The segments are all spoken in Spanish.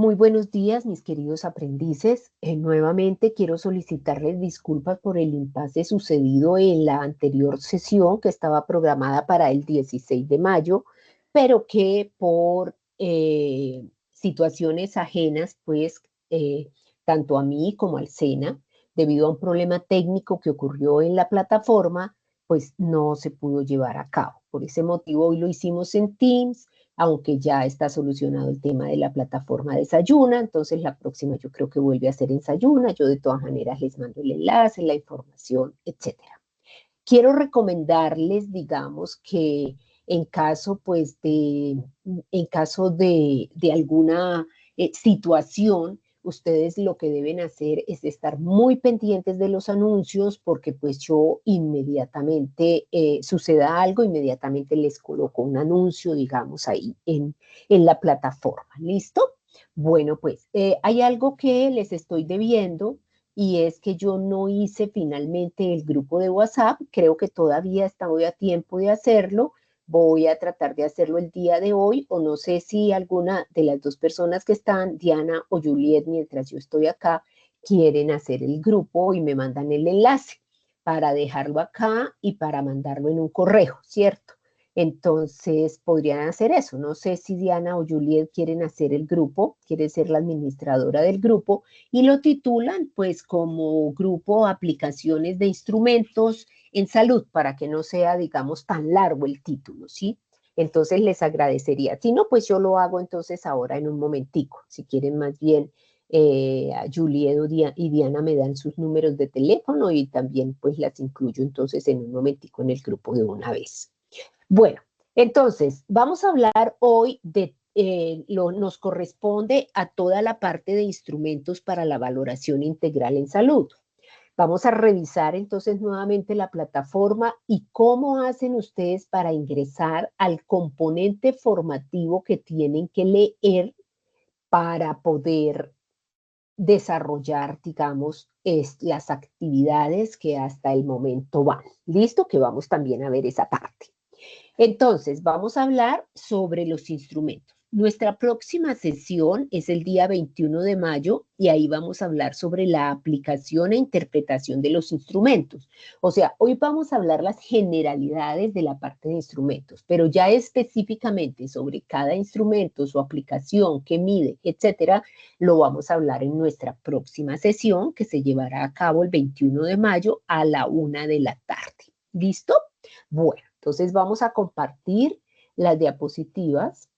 Muy buenos días, mis queridos aprendices. Nuevamente quiero solicitarles disculpas por el impasse sucedido en la anterior sesión que estaba programada para el 16 de mayo, pero que por situaciones ajenas, pues, tanto a mí como al SENA, debido a un problema técnico que ocurrió en la plataforma, pues no se pudo llevar a cabo. Por ese motivo, hoy lo hicimos en Teams, aunque ya está solucionado el tema de la plataforma de Sayuna, entonces la próxima yo creo que vuelve a ser en Sayuna, yo de todas maneras les mando el enlace, la información, etcétera. Quiero recomendarles, digamos, que en caso, pues, en caso de alguna situación, ustedes lo que deben hacer es estar muy pendientes de los anuncios porque pues yo inmediatamente suceda algo, inmediatamente les coloco un anuncio, digamos, ahí en la plataforma. ¿Listo? Bueno, pues hay algo que les estoy debiendo y es que yo no hice finalmente el grupo de WhatsApp, creo que todavía estoy a tiempo de hacerlo, voy a tratar de hacerlo el día de hoy, o no sé si alguna de las dos personas que están, Diana o Juliet, mientras yo estoy acá, quieren hacer el grupo y me mandan el enlace para dejarlo acá y para mandarlo en un correo, ¿cierto? Entonces podrían hacer eso. No sé si Diana o Juliet quieren hacer el grupo, quiere ser la administradora del grupo y lo titulan pues como grupo aplicaciones de instrumentos en salud para que no sea, digamos, tan largo el título, ¿sí? Entonces les agradecería. Si no, pues yo lo hago entonces ahora en un momentico. Si quieren más bien, a Juliet y Diana me dan sus números de teléfono y también pues las incluyo entonces en un momentico en el grupo de una vez. Bueno, entonces vamos a hablar hoy de, nos corresponde a toda la parte de instrumentos para la valoración integral en salud. Vamos a revisar entonces nuevamente la plataforma y cómo hacen ustedes para ingresar al componente formativo que tienen que leer para poder desarrollar, digamos, las actividades que hasta el momento van. ¿Listo? Que vamos también a ver esa parte. Entonces, vamos a hablar sobre los instrumentos. Nuestra próxima sesión es el día 21 de mayo y ahí vamos a hablar sobre la aplicación e interpretación de los instrumentos. O sea, hoy vamos a hablar las generalidades de la parte de instrumentos, pero ya específicamente sobre cada instrumento, su aplicación, qué mide, etcétera, lo vamos a hablar en nuestra próxima sesión que se llevará a cabo el 21 de mayo a la 1 de la tarde. ¿Listo? Bueno, entonces vamos a compartir las diapositivas.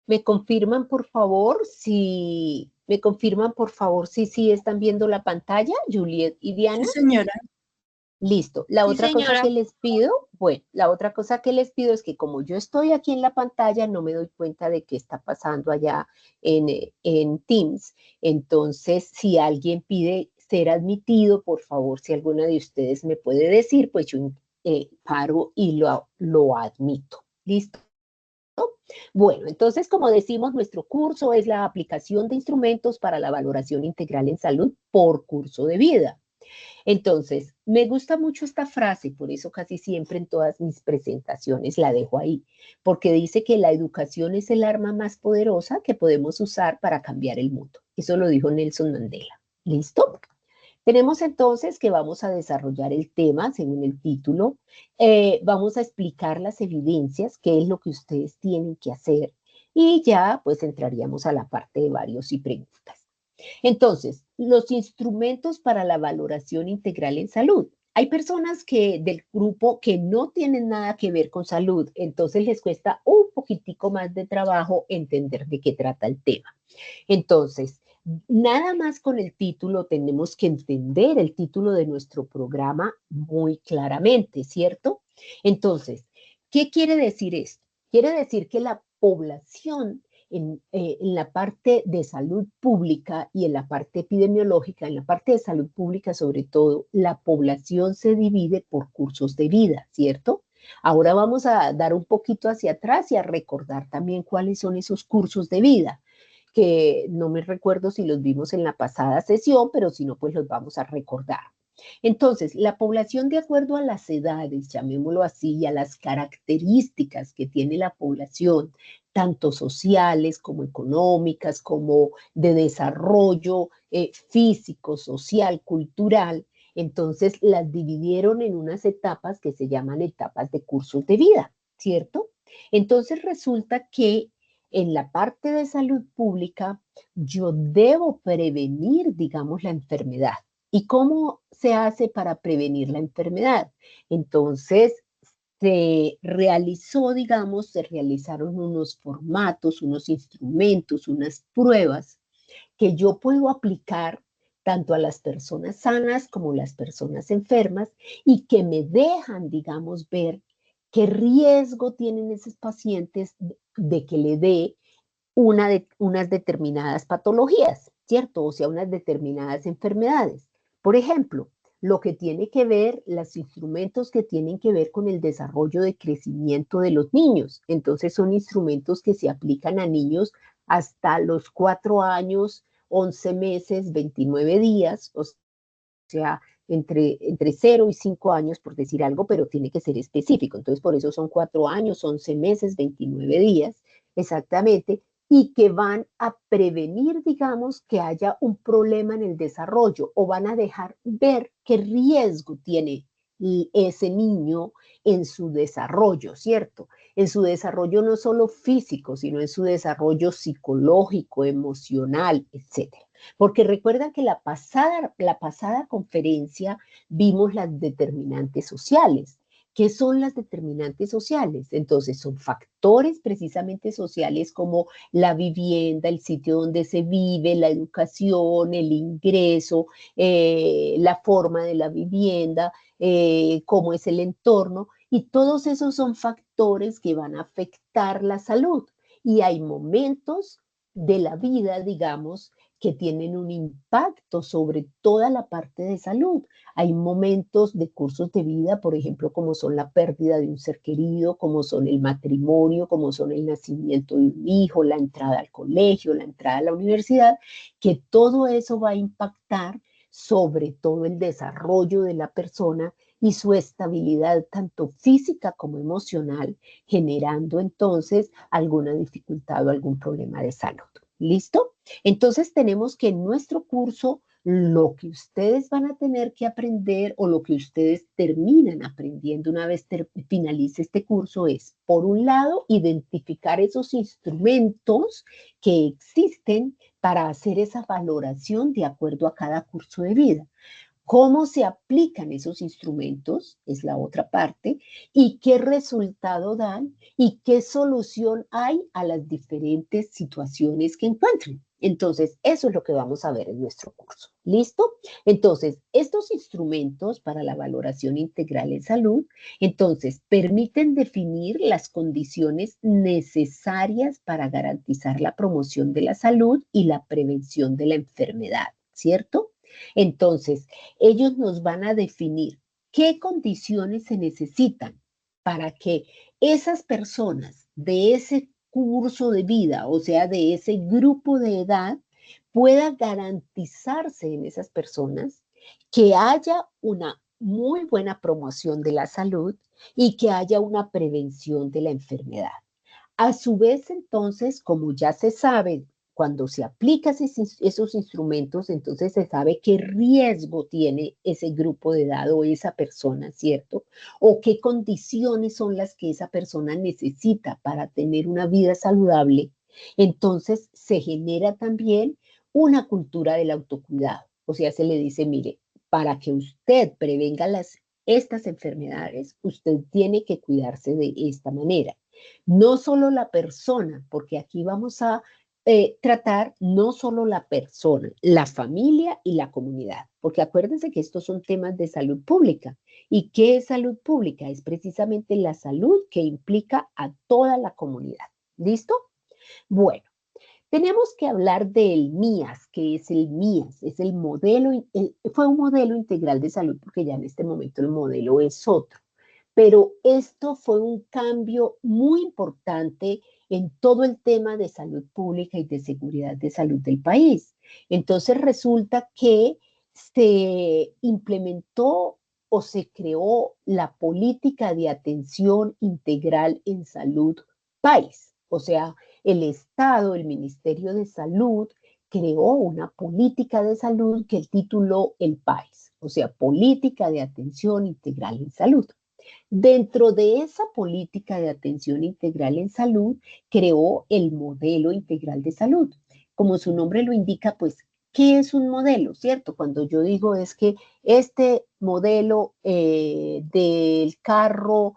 ¿Me confirman, por favor, si sí están viendo la pantalla, Juliet y Sí, Diana? señora. Listo. La Sí, otra cosa señora. que les pido, bueno, la otra cosa que les pido es que como yo estoy aquí en la pantalla, no me doy cuenta de qué está pasando allá en Teams. Entonces, si alguien pide ser admitido, por favor, si alguna de ustedes me puede decir, pues yo paro y lo admito. ¿Listo? Bueno, entonces, como decimos, nuestro curso es la aplicación de instrumentos para la valoración integral en salud por curso de vida. Entonces, me gusta mucho esta frase, por eso casi siempre en todas mis presentaciones la dejo ahí, porque dice que la educación es el arma más poderosa que podemos usar para cambiar el mundo. Eso lo dijo Nelson Mandela. ¿Listo? Tenemos entonces que vamos a desarrollar el tema según el título, vamos a explicar las evidencias, qué es lo que ustedes tienen que hacer y ya pues entraríamos a la parte de varios y preguntas. Entonces, los instrumentos para la valoración integral en salud. Hay personas que del grupo que no tienen nada que ver con salud, entonces les cuesta un poquitico más de trabajo entender de qué trata el tema. Entonces, nada más con el título tenemos que entender el título de nuestro programa muy claramente, ¿cierto? Entonces, ¿qué quiere decir esto? Quiere decir que la población en la parte de salud pública y en la parte epidemiológica, en la parte de salud pública sobre todo, la población se divide por cursos de vida, ¿cierto? Ahora vamos a dar un poquito hacia atrás y a recordar también cuáles son esos cursos de vida, que no me recuerdo si los vimos en la pasada sesión, pero si no, pues los vamos a recordar. Entonces, la población de acuerdo a las edades, llamémoslo así, y a las características que tiene la población, tanto sociales como económicas, como de desarrollo físico, social, cultural, entonces las dividieron en unas etapas que se llaman etapas de cursos de vida, ¿cierto? Entonces resulta que en la parte de salud pública yo debo prevenir, digamos, la enfermedad. ¿Y cómo se hace para prevenir la enfermedad? Entonces, se realizó, digamos, se realizaron unos formatos, unos instrumentos, unas pruebas que yo puedo aplicar tanto a las personas sanas como a las personas enfermas y que me dejan, digamos, ver qué riesgo tienen esos pacientes de que le dé unas determinadas patologías, ¿cierto? O sea, unas determinadas enfermedades. Por ejemplo, lo que tiene que ver, los instrumentos que tienen que ver con el desarrollo de crecimiento de los niños. Entonces, son instrumentos que se aplican a niños hasta los 4 años, 11 meses, 29 días, o sea, entre 0 y 5 años, por decir algo, pero tiene que ser específico. Entonces, por eso son 4 años, 11 meses, 29 días, exactamente, y que van a prevenir, digamos, que haya un problema en el desarrollo o van a dejar ver qué riesgo tiene ese niño en su desarrollo, ¿cierto? En su desarrollo no solo físico, sino en su desarrollo psicológico, emocional, etcétera. Porque recuerda que la pasada conferencia vimos las determinantes sociales. ¿Qué son las determinantes sociales? Entonces, son factores precisamente sociales como la vivienda, el sitio donde se vive, la educación, el ingreso, la forma de la vivienda, cómo es el entorno, y todos esos son factores que van a afectar la salud. Y hay momentos de la vida, digamos, que tienen un impacto sobre toda la parte de salud. Hay momentos de cursos de vida, por ejemplo, como son la pérdida de un ser querido, como son el matrimonio, como son el nacimiento de un hijo, la entrada al colegio, la entrada a la universidad, que todo eso va a impactar sobre todo el desarrollo de la persona y su estabilidad tanto física como emocional, generando entonces alguna dificultad o algún problema de salud. ¿Listo? Entonces tenemos que en nuestro curso lo que ustedes van a tener que aprender o lo que ustedes terminan aprendiendo una vez finalice este curso es, por un lado, identificar esos instrumentos que existen para hacer esa valoración de acuerdo a cada curso de vida. ¿Cómo se aplican esos instrumentos? Es la otra parte. ¿Y qué resultado dan? ¿Y qué solución hay a las diferentes situaciones que encuentren? Entonces, eso es lo que vamos a ver en nuestro curso. ¿Listo? Entonces, estos instrumentos para la valoración integral en salud, entonces, permiten definir las condiciones necesarias para garantizar la promoción de la salud y la prevención de la enfermedad, ¿cierto? Entonces, ellos nos van a definir qué condiciones se necesitan para que esas personas de ese curso de vida, o sea, de ese grupo de edad, pueda garantizarse en esas personas que haya una muy buena promoción de la salud y que haya una prevención de la enfermedad. A su vez, entonces, como ya se sabe, cuando se aplican esos instrumentos, entonces se sabe qué riesgo tiene ese grupo de edad o esa persona, ¿cierto? O qué condiciones son las que esa persona necesita para tener una vida saludable. Entonces se genera también una cultura del autocuidado. O sea, se le dice, mire, para que usted prevenga estas enfermedades, usted tiene que cuidarse de esta manera. No solo la persona, porque aquí vamos a tratar no solo la persona, la familia y la comunidad, porque acuérdense que estos son temas de salud pública. ¿Y qué es salud pública? Es precisamente la salud que implica a toda la comunidad. ¿Listo? Bueno. Tenemos que hablar del MIAS, que es el MIAS, es el modelo, fue un modelo integral de salud, porque ya en este momento el modelo es otro. Pero esto fue un cambio muy importante en todo el tema de salud pública y de seguridad de salud del país. Entonces resulta que se implementó o se creó la política de atención integral en salud país. O sea, el Estado, el Ministerio de Salud, creó una política de salud que tituló el PAIS, o sea, Política de Atención Integral en Salud. Dentro de esa política de atención integral en salud, creó el modelo integral de salud. Como su nombre lo indica, pues, ¿qué es un modelo? ¿Cierto? Cuando yo digo es que este modelo del carro,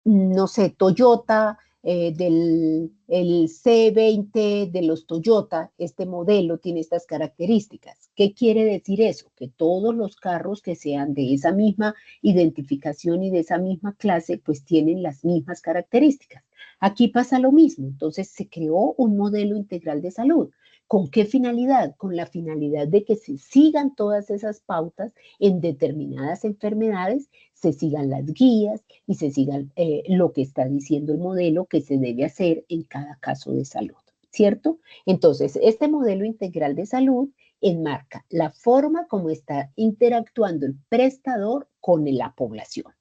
no sé, Toyota, del el C20 de los Toyota, este modelo tiene estas características. ¿Qué quiere decir eso? Que todos los carros que sean de esa misma identificación y de esa misma clase, pues tienen las mismas características. Aquí pasa lo mismo. Entonces se creó un modelo integral de salud. ¿Con qué finalidad? Con la finalidad de que se sigan todas esas pautas en determinadas enfermedades, se sigan las guías y se siga lo que está diciendo el modelo que se debe hacer en cada caso de salud, ¿cierto? Entonces, este modelo integral de salud enmarca la forma como está interactuando el prestador con la población.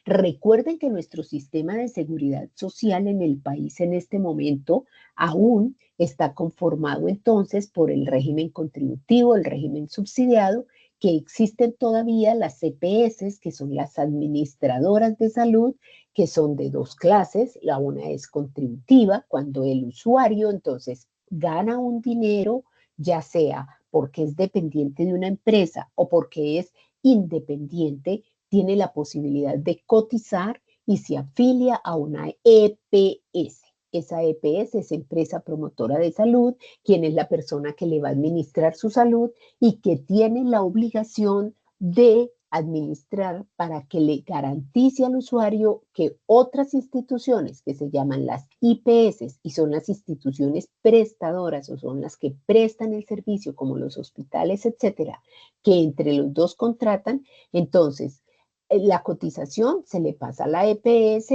Recuerden que nuestro sistema de seguridad social en el país en este momento aún está conformado entonces por el régimen contributivo, el régimen subsidiado, que existen todavía las CPS, que son las administradoras de salud, que son de dos clases. La una es contributiva, cuando el usuario entonces gana un dinero, ya sea porque es dependiente de una empresa o porque es independiente, tiene la posibilidad de cotizar y se afilia a una EPS. Esa EPS es Empresa Promotora de Salud, quien es la persona que le va a administrar su salud y que tiene la obligación de administrar para que le garantice al usuario que otras instituciones que se llaman las IPS y son las instituciones prestadoras o son las que prestan el servicio como los hospitales, etcétera, que entre los dos contratan, entonces la cotización se le pasa a la EPS,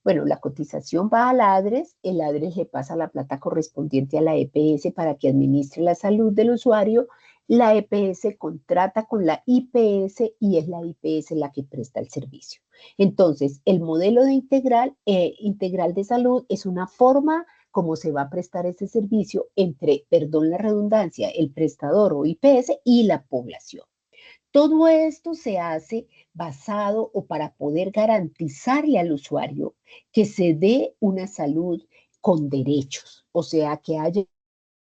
bueno, la cotización va al ADRES, el ADRES le pasa la plata correspondiente a la EPS para que administre la salud del usuario, la EPS contrata con la IPS y es la IPS la que presta el servicio. Entonces, el modelo de integral de salud es una forma como se va a prestar ese servicio entre, perdón la redundancia, el prestador o IPS y la población. Todo esto se hace basado o para poder garantizarle al usuario que se dé una salud con derechos, o sea, que haya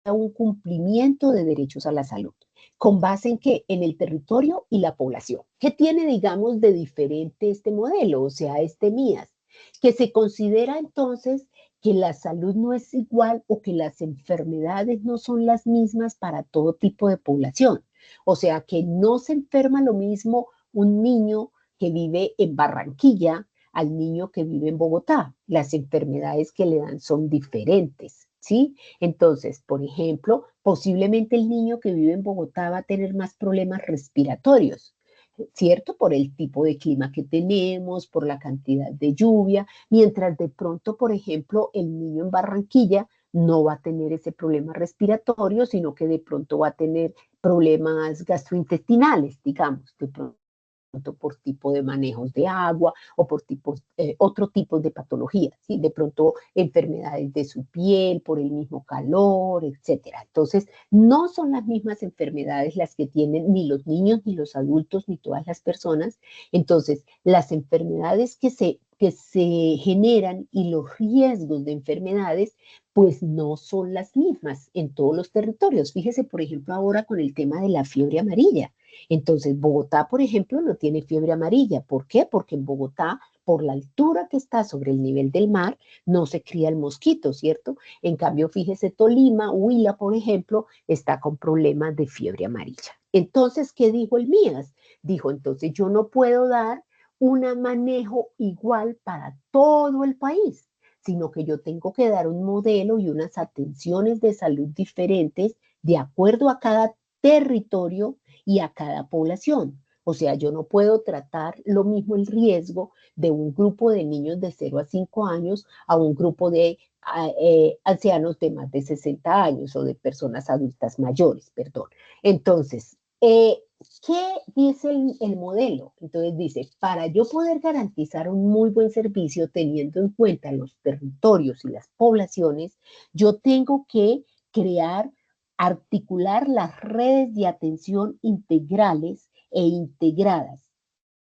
un cumplimiento de derechos a la salud. ¿Con base en qué? En el territorio y la población. ¿Qué tiene, digamos, de diferente este modelo, o sea, este MIAS? Que se considera entonces que la salud no es igual o que las enfermedades no son las mismas para todo tipo de población. O sea, que no se enferma lo mismo un niño que vive en Barranquilla al niño que vive en Bogotá. Las enfermedades que le dan son diferentes, ¿sí? Entonces, por ejemplo, posiblemente el niño que vive en Bogotá va a tener más problemas respiratorios, ¿cierto? Por el tipo de clima que tenemos, por la cantidad de lluvia, mientras de pronto, por ejemplo, el niño en Barranquilla no va a tener ese problema respiratorio, sino que de pronto va a tener problemas gastrointestinales, digamos, de pronto por tipo de manejos de agua o por tipos, otro tipo de patologías, ¿sí? De pronto enfermedades de su piel por el mismo calor, etcétera. Entonces, no son las mismas enfermedades las que tienen ni los niños, ni los adultos, ni todas las personas. Entonces, las enfermedades que se generan y los riesgos de enfermedades, pues no son las mismas en todos los territorios. Fíjese, por ejemplo, ahora con el tema de la fiebre amarilla. Entonces, Bogotá, por ejemplo, no tiene fiebre amarilla. ¿Por qué? Porque en Bogotá, por la altura que está sobre el nivel del mar, no se cría el mosquito, ¿cierto? En cambio, fíjese, Tolima, Huila, por ejemplo, está con problemas de fiebre amarilla. Entonces, ¿qué dijo el MIAS? Dijo, entonces yo no puedo dar un manejo igual para todo el país, sino que yo tengo que dar un modelo y unas atenciones de salud diferentes de acuerdo a cada territorio y a cada población. O sea, yo no puedo tratar lo mismo el riesgo de un grupo de niños de 0 a 5 años a un grupo de ancianos de más de 60 años o de personas adultas mayores, perdón. Entonces, ¿qué dice el modelo? Entonces dice, para yo poder garantizar un muy buen servicio teniendo en cuenta los territorios y las poblaciones, yo tengo que crear, articular las redes de atención integrales e integradas,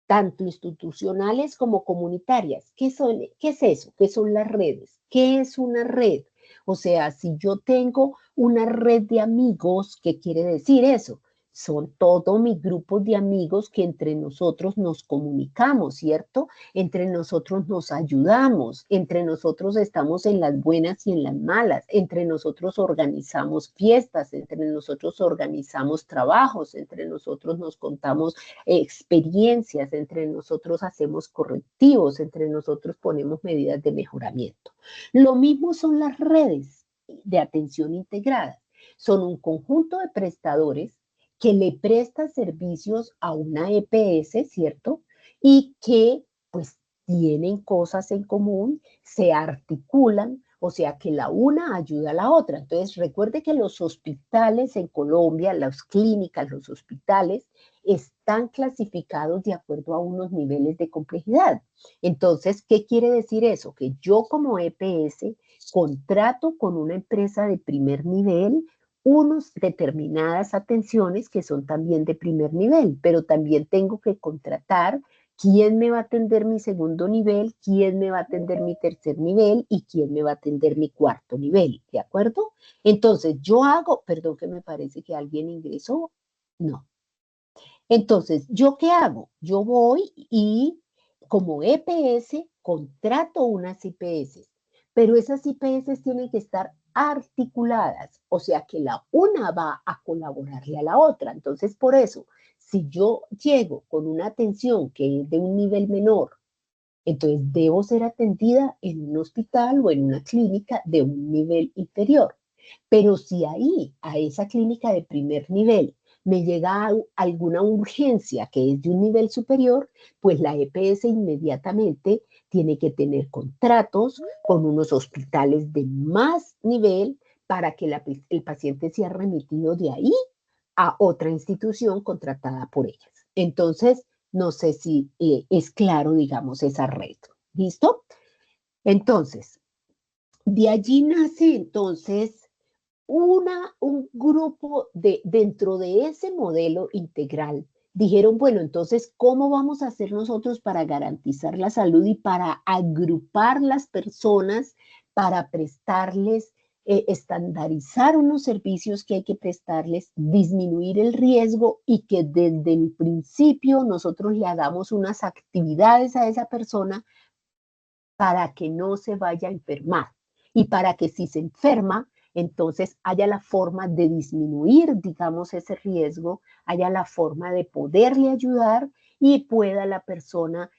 tanto institucionales como comunitarias. ¿Qué es eso? ¿Qué son las redes? ¿Qué es una red? O sea, si yo tengo una red de amigos, ¿qué quiere decir eso? Son todos mis grupos de amigos que entre nosotros nos comunicamos, ¿cierto? Entre nosotros nos ayudamos, entre nosotros estamos en las buenas y en las malas, entre nosotros organizamos fiestas, entre nosotros organizamos trabajos, entre nosotros nos contamos experiencias, entre nosotros hacemos correctivos, entre nosotros ponemos medidas de mejoramiento. Lo mismo son las redes de atención integrada. Son un conjunto de prestadores que le prestan servicios a una EPS, ¿cierto? Y que pues tienen cosas en común, se articulan, o sea que la una ayuda a la otra. Entonces recuerde que los hospitales en Colombia, las clínicas, los hospitales, están clasificados de acuerdo a unos niveles de complejidad. Entonces, ¿qué quiere decir eso? Que yo como EPS contrato con una empresa de primer nivel unas determinadas atenciones que son también de primer nivel, pero también tengo que contratar quién me va a atender mi segundo nivel, quién me va a atender mi tercer nivel y quién me va a atender mi cuarto nivel, ¿de acuerdo? Entonces, yo hago, perdón que me parece que alguien ingresó, no. Entonces, ¿yo qué hago? Yo voy y como EPS contrato unas IPS, pero esas IPS tienen que estar articuladas, o sea que la una va a colaborarle a la otra. Entonces, por eso, si yo llego con una atención que es de un nivel menor, entonces debo ser atendida en un hospital o en una clínica de un nivel inferior. Pero si ahí, a esa clínica de primer nivel, me llega alguna urgencia que es de un nivel superior, pues la EPS inmediatamente tiene que tener contratos con unos hospitales de más nivel para que el paciente sea remitido de ahí a otra institución contratada por ellas. Entonces, no sé si es claro, digamos, esa red. ¿Listo? Entonces, de allí nace entonces un grupo dentro de ese modelo integral. Dijeron, bueno, entonces, ¿cómo vamos a hacer nosotros para garantizar la salud y para agrupar las personas, para prestarles, estandarizar unos servicios que hay que prestarles, disminuir el riesgo y que desde el principio nosotros le hagamos unas actividades a esa persona para que no se vaya a enfermar y para que si se enferma, entonces haya la forma de disminuir, digamos, ese riesgo, haya la forma de poderle ayudar y pueda la persona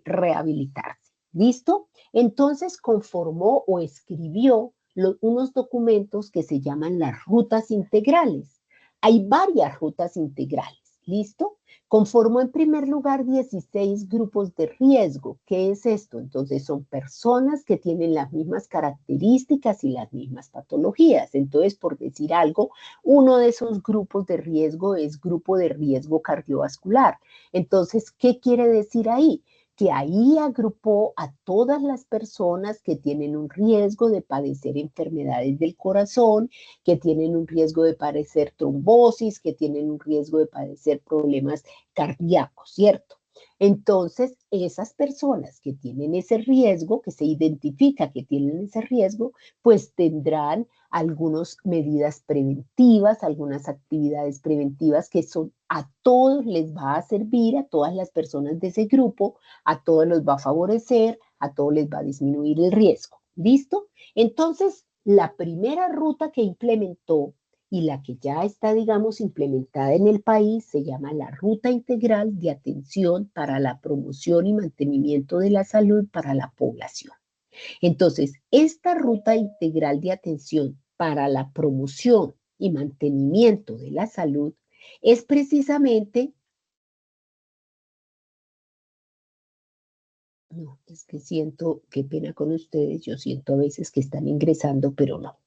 rehabilitarse. ¿Listo? Entonces conformó o escribió unos documentos que se llaman las rutas integrales. Hay varias rutas integrales. ¿Listo? Conformó en primer lugar 16 grupos de riesgo. ¿Qué es esto? Entonces son personas que tienen las mismas características y las mismas patologías. Entonces, por decir algo, uno de esos grupos de riesgo es grupo de riesgo cardiovascular. Entonces, ¿qué quiere decir ahí? Que ahí agrupó a todas las personas que tienen un riesgo de padecer enfermedades del corazón, que tienen un riesgo de padecer trombosis, que tienen un riesgo de padecer problemas cardíacos, ¿cierto? Entonces, esas personas que tienen ese riesgo, que se identifica que tienen ese riesgo, pues tendrán algunas medidas preventivas, algunas actividades preventivas que son a todos les va a servir, a todas las personas de ese grupo, a todos los va a favorecer, a todos les va a disminuir el riesgo. ¿Listo? Entonces, la primera ruta que implementó y la que ya está, digamos, implementada en el país se llama la Ruta Integral de Atención para la Promoción y Mantenimiento de la Salud para la Población. Entonces, esta ruta integral de atención para la promoción y mantenimiento de la salud es precisamente. No, es que siento, qué pena con ustedes, yo siento a veces que están ingresando, pero no.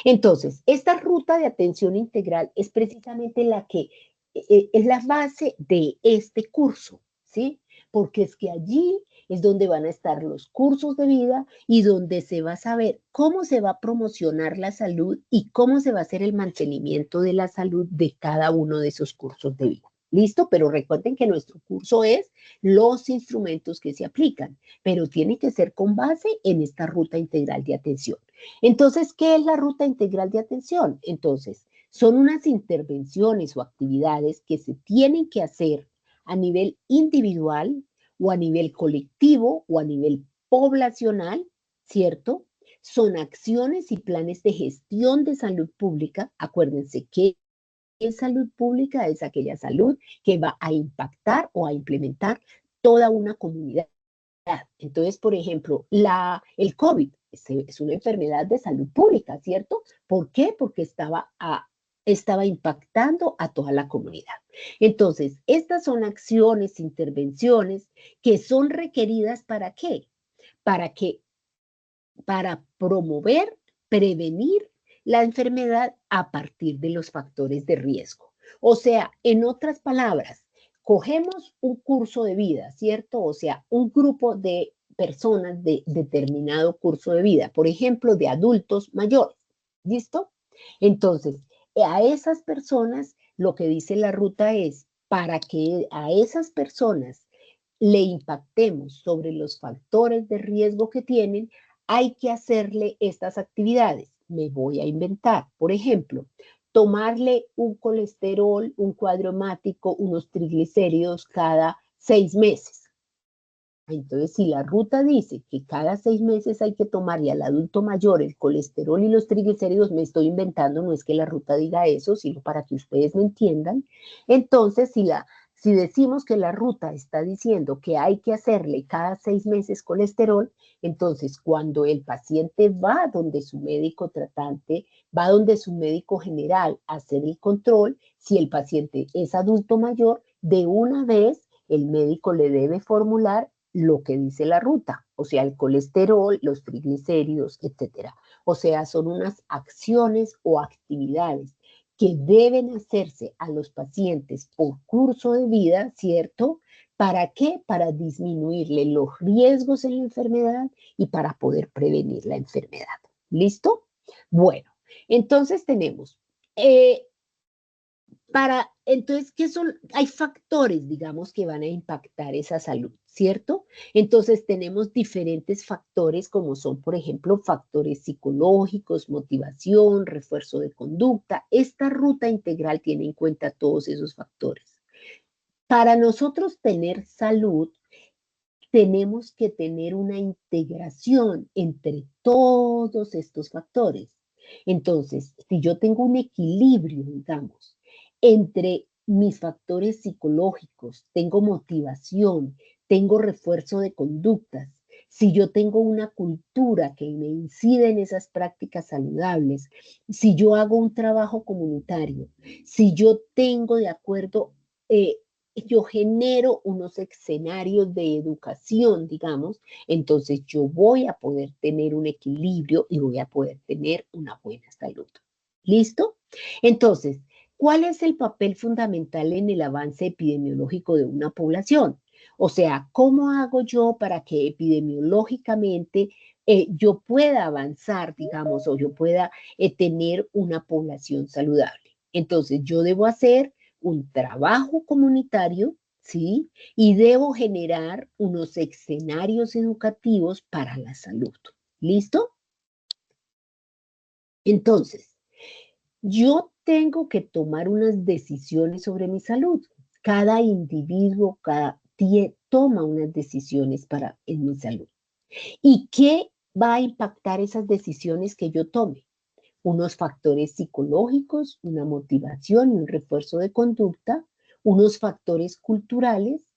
Entonces, esta ruta de atención integral es precisamente la que es la base de este curso, ¿sí? Porque es que allí es donde van a estar los cursos de vida y donde se va a saber cómo se va a promocionar la salud y cómo se va a hacer el mantenimiento de la salud de cada uno de esos cursos de vida. ¿Listo? Pero recuerden que nuestro curso es los instrumentos que se aplican, pero tiene que ser con base en esta ruta integral de atención. Entonces, ¿qué es la ruta integral de atención? Entonces, son unas intervenciones o actividades que se tienen que hacer a nivel individual o a nivel colectivo o a nivel poblacional, ¿cierto? Son acciones y planes de gestión de salud pública. Acuérdense que salud pública es aquella salud que va a impactar o a implementar toda una comunidad. Entonces, por ejemplo, el COVID es una enfermedad de salud pública, ¿cierto? ¿Por qué? Porque estaba impactando a toda la comunidad. Entonces, estas son acciones, intervenciones que son requeridas ¿para qué? Para que para promover, prevenir la enfermedad a partir de los factores de riesgo. O sea, en otras palabras, cogemos un curso de vida, ¿cierto? O sea, un grupo de personas de determinado curso de vida, por ejemplo, de adultos mayores, ¿listo? Entonces, a esas personas, lo que dice la ruta es, para que a esas personas le impactemos sobre los factores de riesgo que tienen, hay que hacerle estas actividades. Me voy a inventar, por ejemplo, tomarle un colesterol, un cuadro hemático, unos triglicéridos cada 6 meses. Entonces, si la ruta dice que cada 6 meses hay que tomarle al adulto mayor el colesterol y los triglicéridos, me estoy inventando, no es que la ruta diga eso, sino para que ustedes me entiendan. Entonces, si decimos que la ruta está diciendo que hay que hacerle cada 6 meses colesterol, entonces cuando el paciente va donde su médico tratante, va donde su médico general a hacer el control, si el paciente es adulto mayor, de una vez el médico le debe formular lo que dice la ruta, o sea, el colesterol, los triglicéridos, etcétera. O sea, son unas acciones o actividades que deben hacerse a los pacientes por curso de vida, ¿cierto? ¿Para qué? Para disminuirle los riesgos en la enfermedad y para poder prevenir la enfermedad. ¿Listo? Bueno, entonces tenemos entonces, ¿qué son? Hay factores, digamos, que van a impactar esa salud, ¿cierto? Entonces, tenemos diferentes factores como son, por ejemplo, factores psicológicos, motivación, refuerzo de conducta. Esta ruta integral tiene en cuenta todos esos factores. Para nosotros tener salud, tenemos que tener una integración entre todos estos factores. Entonces, si yo tengo un equilibrio, digamos, entre mis factores psicológicos, tengo motivación, tengo refuerzo de conductas, si yo tengo una cultura que me incide en esas prácticas saludables, si yo hago un trabajo comunitario, si yo tengo de acuerdo yo genero unos escenarios de educación, digamos, entonces yo voy a poder tener un equilibrio y voy a poder tener una buena salud. ¿Listo? Entonces, ¿cuál es el papel fundamental en el avance epidemiológico de una población? O sea, ¿cómo hago yo para que epidemiológicamente yo pueda avanzar, digamos, o yo pueda tener una población saludable? Entonces, yo debo hacer un trabajo comunitario, ¿sí? Y debo generar unos escenarios educativos para la salud. ¿Listo? Entonces, yo tengo que tomar unas decisiones sobre mi salud. Cada individuo toma unas decisiones en mi salud. ¿Y qué va a impactar esas decisiones que yo tome? Unos factores psicológicos, una motivación y un refuerzo de conducta, unos factores culturales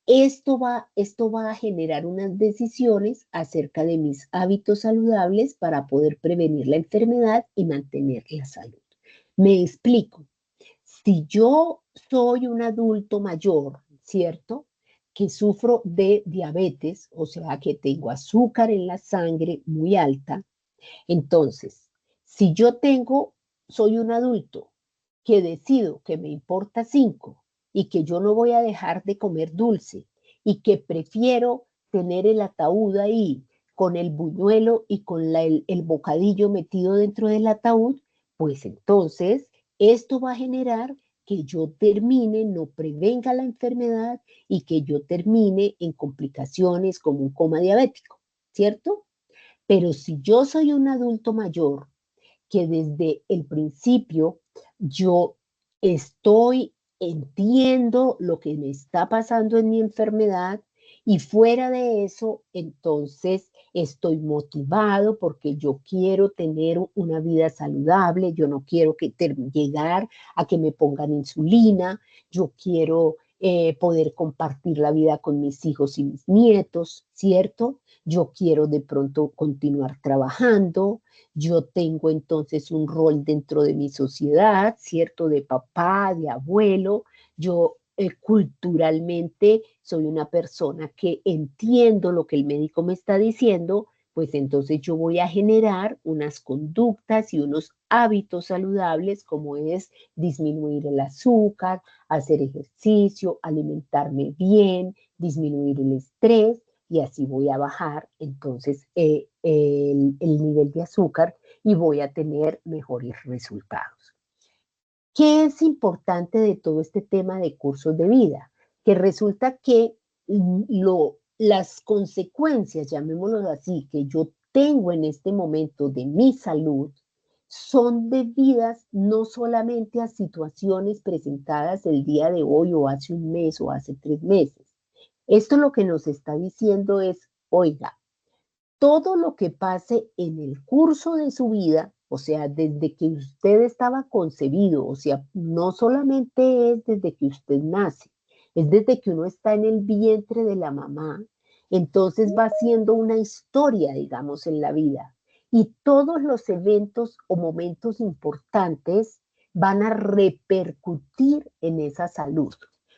esto va a generar unas decisiones acerca de mis hábitos saludables para poder prevenir la enfermedad y mantener la salud. Me explico. Si yo soy un adulto mayor, ¿cierto? Que sufro de diabetes, o sea, que tengo azúcar en la sangre muy alta, entonces, si yo soy un adulto que decido que me importa 5 y que yo no voy a dejar de comer dulce y que prefiero tener el ataúd ahí con el buñuelo y con el bocadillo metido dentro del ataúd, pues entonces esto va a generar que yo termine, no prevenga la enfermedad y que yo termine en complicaciones como un coma diabético, ¿cierto? Pero si yo soy un adulto mayor que desde el principio yo entiendo lo que me está pasando en mi enfermedad y fuera de eso, entonces estoy motivado porque yo quiero tener una vida saludable, yo no quiero llegar a que me pongan insulina, yo quiero poder compartir la vida con mis hijos y mis nietos, ¿cierto? Yo quiero de pronto continuar trabajando, yo tengo entonces un rol dentro de mi sociedad, ¿cierto? De papá, de abuelo. Yo culturalmente soy una persona que entiendo lo que el médico me está diciendo, pues entonces yo voy a generar unas conductas y unos hábitos saludables como es disminuir el azúcar, hacer ejercicio, alimentarme bien, disminuir el estrés y así voy a bajar entonces el nivel de azúcar y voy a tener mejores resultados. ¿Qué es importante de todo este tema de cursos de vida? Que resulta que las consecuencias, llamémoslo así, que yo tengo en este momento de mi salud, son debidas no solamente a situaciones presentadas el día de hoy o hace un mes o hace 3 meses. Esto lo que nos está diciendo es, oiga, todo lo que pase en el curso de su vida, o sea, desde que usted estaba concebido, o sea, no solamente es desde que usted nace, es desde que uno está en el vientre de la mamá, entonces va siendo una historia, digamos, en la vida. Y todos los eventos o momentos importantes van a repercutir en esa salud.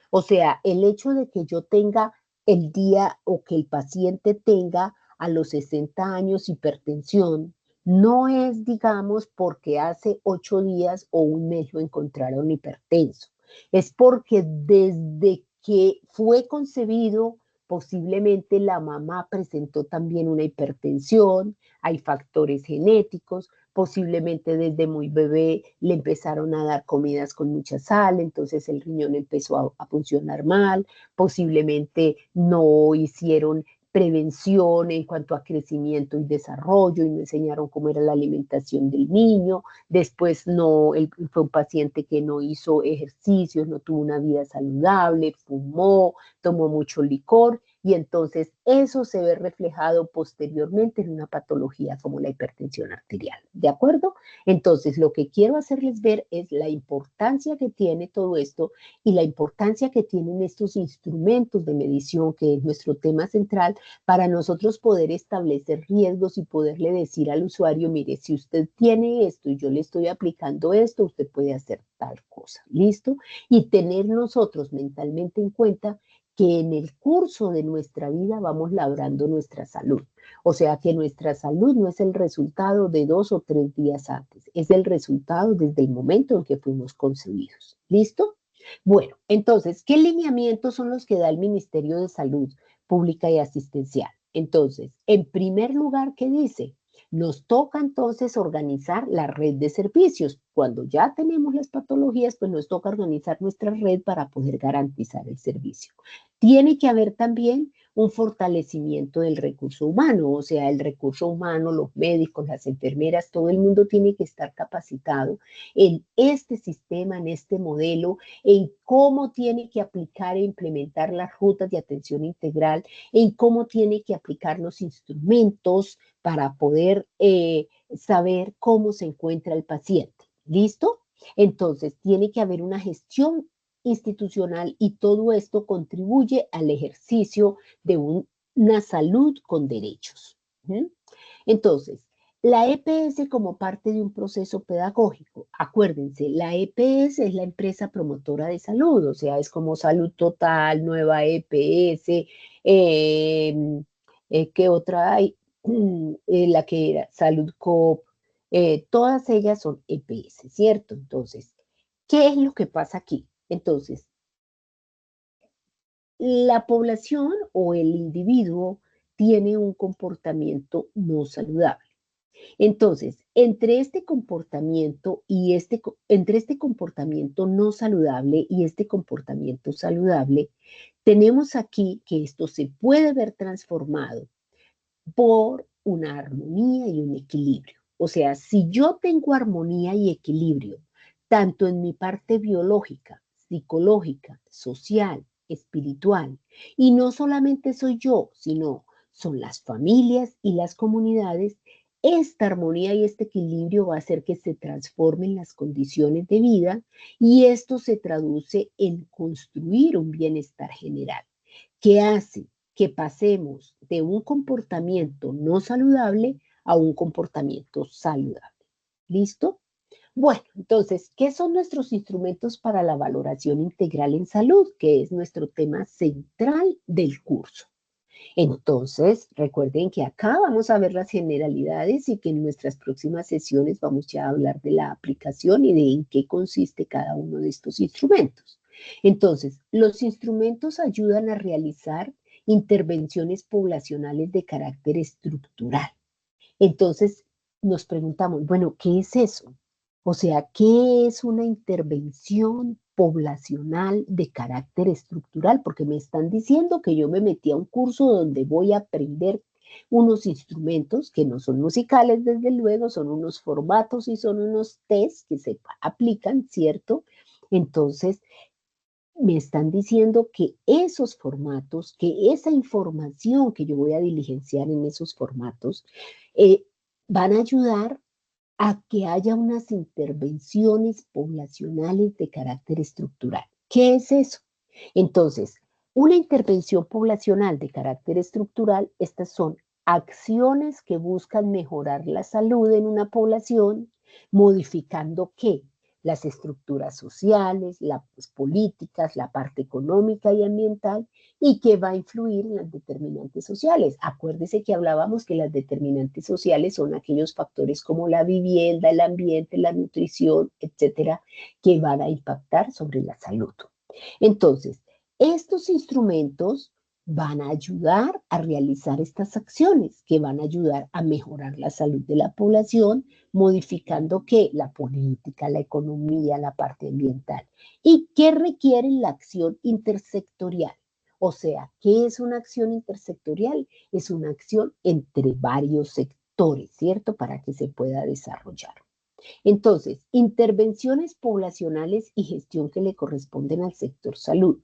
O sea, el hecho de que yo tenga el día o que el paciente tenga a los 60 años hipertensión, no es, digamos, porque hace 8 días o un mes lo encontraron hipertenso. Es porque desde que fue concebido, posiblemente la mamá presentó también una hipertensión, hay factores genéticos, posiblemente desde muy bebé le empezaron a dar comidas con mucha sal, entonces el riñón empezó a funcionar mal, posiblemente no hicieron prevención en cuanto a crecimiento y desarrollo y me enseñaron cómo era la alimentación del niño. Después no, fue un paciente que no hizo ejercicios, no tuvo una vida saludable, fumó, tomó mucho licor y entonces eso se ve reflejado posteriormente en una patología como la hipertensión arterial. ¿De acuerdo? Entonces lo que quiero hacerles ver es la importancia que tiene todo esto y la importancia que tienen estos instrumentos de medición, que es nuestro tema central, para nosotros poder establecer riesgos y poderle decir al usuario, mire, si usted tiene esto y yo le estoy aplicando esto, usted puede hacer tal cosa, ¿listo? Y tener nosotros mentalmente en cuenta que en el curso de nuestra vida vamos labrando nuestra salud. O sea que nuestra salud no es el resultado de 2 o 3 días antes, es el resultado desde el momento en que fuimos concebidos. ¿Listo? Bueno, entonces, ¿qué lineamientos son los que da el Ministerio de Salud Pública y Asistencial? Entonces, en primer lugar, ¿qué dice? Nos toca entonces organizar la red de servicios. Cuando ya tenemos las patologías, pues nos toca organizar nuestra red para poder garantizar el servicio. Tiene que haber también un fortalecimiento del recurso humano, o sea, el recurso humano, los médicos, las enfermeras, todo el mundo tiene que estar capacitado en este sistema, en este modelo, en cómo tiene que aplicar e implementar las rutas de atención integral, en cómo tiene que aplicar los instrumentos para poder saber cómo se encuentra el paciente. ¿Listo? Entonces, tiene que haber una gestión institucional y todo esto contribuye al ejercicio de una salud con derechos. ¿Mm? Entonces, la EPS como parte de un proceso pedagógico. Acuérdense, la EPS es la empresa promotora de salud, o sea, es como Salud Total, Nueva EPS, ¿qué otra hay? La que era Salud Coop, todas ellas son EPS, ¿cierto? Entonces, ¿qué es lo que pasa aquí? Entonces, la población o el individuo tiene un comportamiento no saludable. Entonces, entre este comportamiento entre este comportamiento no saludable y este comportamiento saludable, tenemos aquí que esto se puede ver transformado por una armonía y un equilibrio. O sea, si yo tengo armonía y equilibrio, tanto en mi parte biológica, psicológica, social, espiritual, y no solamente soy yo, sino son las familias y las comunidades, esta armonía y este equilibrio va a hacer que se transformen las condiciones de vida y esto se traduce en construir un bienestar general que hace que pasemos de un comportamiento no saludable a un comportamiento saludable. ¿Listo? Bueno, entonces, ¿qué son nuestros instrumentos para la valoración integral en salud? Que es nuestro tema central del curso. Entonces, recuerden que acá vamos a ver las generalidades y que en nuestras próximas sesiones vamos ya a hablar de la aplicación y de en qué consiste cada uno de estos instrumentos. Entonces, los instrumentos ayudan a realizar intervenciones poblacionales de carácter estructural. Entonces, nos preguntamos, bueno, ¿qué es eso? O sea, ¿qué es una intervención poblacional de carácter estructural? Porque me están diciendo que yo me metí a un curso donde voy a aprender unos instrumentos que no son musicales, desde luego, son unos formatos y son unos test que se aplican, ¿cierto? Entonces, me están diciendo que esos formatos, que esa información que yo voy a diligenciar en esos formatos, eh, van a ayudar a que haya unas intervenciones poblacionales de carácter estructural. ¿Qué es eso? Entonces, una intervención poblacional de carácter estructural, estas son acciones que buscan mejorar la salud en una población, modificando ¿qué? Las estructuras sociales, las políticas, la parte económica y ambiental, y que va a influir en las determinantes sociales. Acuérdese que hablábamos que las determinantes sociales son aquellos factores como la vivienda, el ambiente, la nutrición, etcétera, que van a impactar sobre la salud. Entonces, estos instrumentos van a ayudar a realizar estas acciones que van a ayudar a mejorar la salud de la población, modificando ¿qué? La política, la economía, la parte ambiental. ¿Y qué requieren la acción intersectorial? O sea, ¿qué es una acción intersectorial? Es una acción entre varios sectores, ¿cierto? Para que se pueda desarrollar. Entonces, intervenciones poblacionales y gestión que le corresponden al sector salud.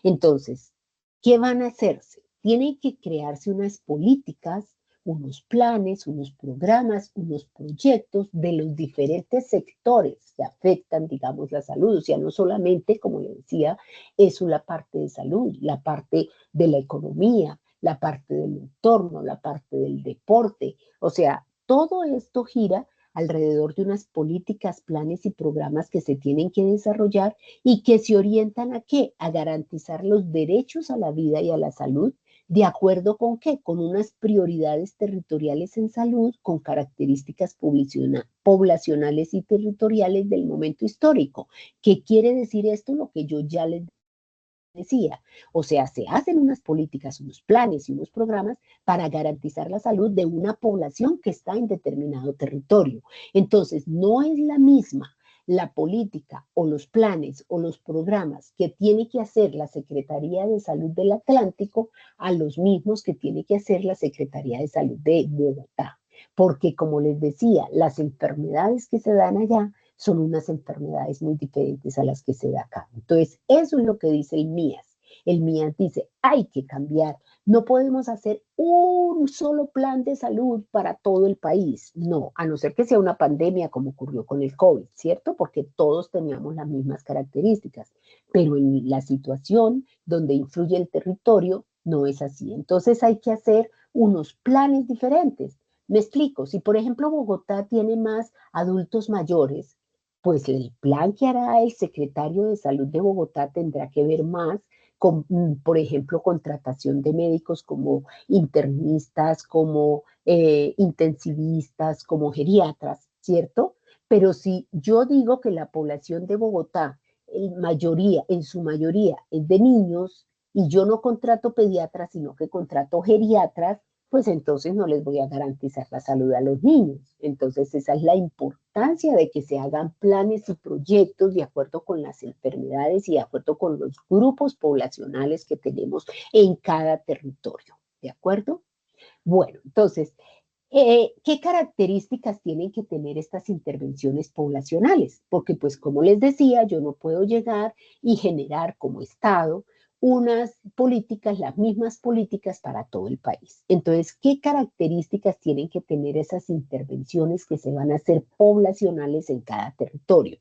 Entonces, ¿qué van a hacerse? Tienen que crearse unas políticas, unos planes, unos programas, unos proyectos de los diferentes sectores que afectan, digamos, la salud. O sea, no solamente, como le decía, es la parte de salud, la parte de la economía, la parte del entorno, la parte del deporte. O sea, todo esto gira alrededor de unas políticas, planes y programas que se tienen que desarrollar y que se orientan a qué? A garantizar los derechos a la vida y a la salud, ¿de acuerdo con qué? Con unas prioridades territoriales en salud, con características poblacionales y territoriales del momento histórico. ¿Qué quiere decir esto? Lo que yo ya les decía. O sea, se hacen unas políticas, unos planes y unos programas para garantizar la salud de una población que está en determinado territorio. Entonces, no es la misma la política o los planes o los programas que tiene que hacer la Secretaría de Salud del Atlántico a los mismos que tiene que hacer la Secretaría de Salud de Bogotá. Porque, como les decía, las enfermedades que se dan allá son unas enfermedades muy diferentes a las que se da acá. Entonces, eso es lo que dice el MIAS. El MIAS dice, hay que cambiar No podemos hacer un solo plan de salud para todo el país, no, a no ser que sea una pandemia como ocurrió con el COVID, ¿cierto? Porque todos teníamos las mismas características, pero en la situación donde influye el territorio no es así. Entonces hay que hacer unos planes diferentes. Me explico, si por ejemplo Bogotá tiene más adultos mayores, pues el plan que hará el secretario de Salud de Bogotá tendrá que ver más con, por ejemplo, contratación de médicos como internistas, como intensivistas, como geriatras, ¿cierto? Pero si yo digo que la población de Bogotá, en su mayoría, es de niños, y yo no contrato pediatras, sino que contrato geriatras, pues entonces no les voy a garantizar la salud a los niños. Entonces esa es la importancia de que se hagan planes y proyectos de acuerdo con las enfermedades y de acuerdo con los grupos poblacionales que tenemos en cada territorio. ¿De acuerdo? Bueno, entonces, ¿qué características tienen que tener estas intervenciones poblacionales? Porque, pues, como les decía, yo no puedo llegar y generar como Estado unas políticas, las mismas políticas para todo el país. Entonces, ¿qué características tienen que tener esas intervenciones que se van a hacer poblacionales en cada territorio?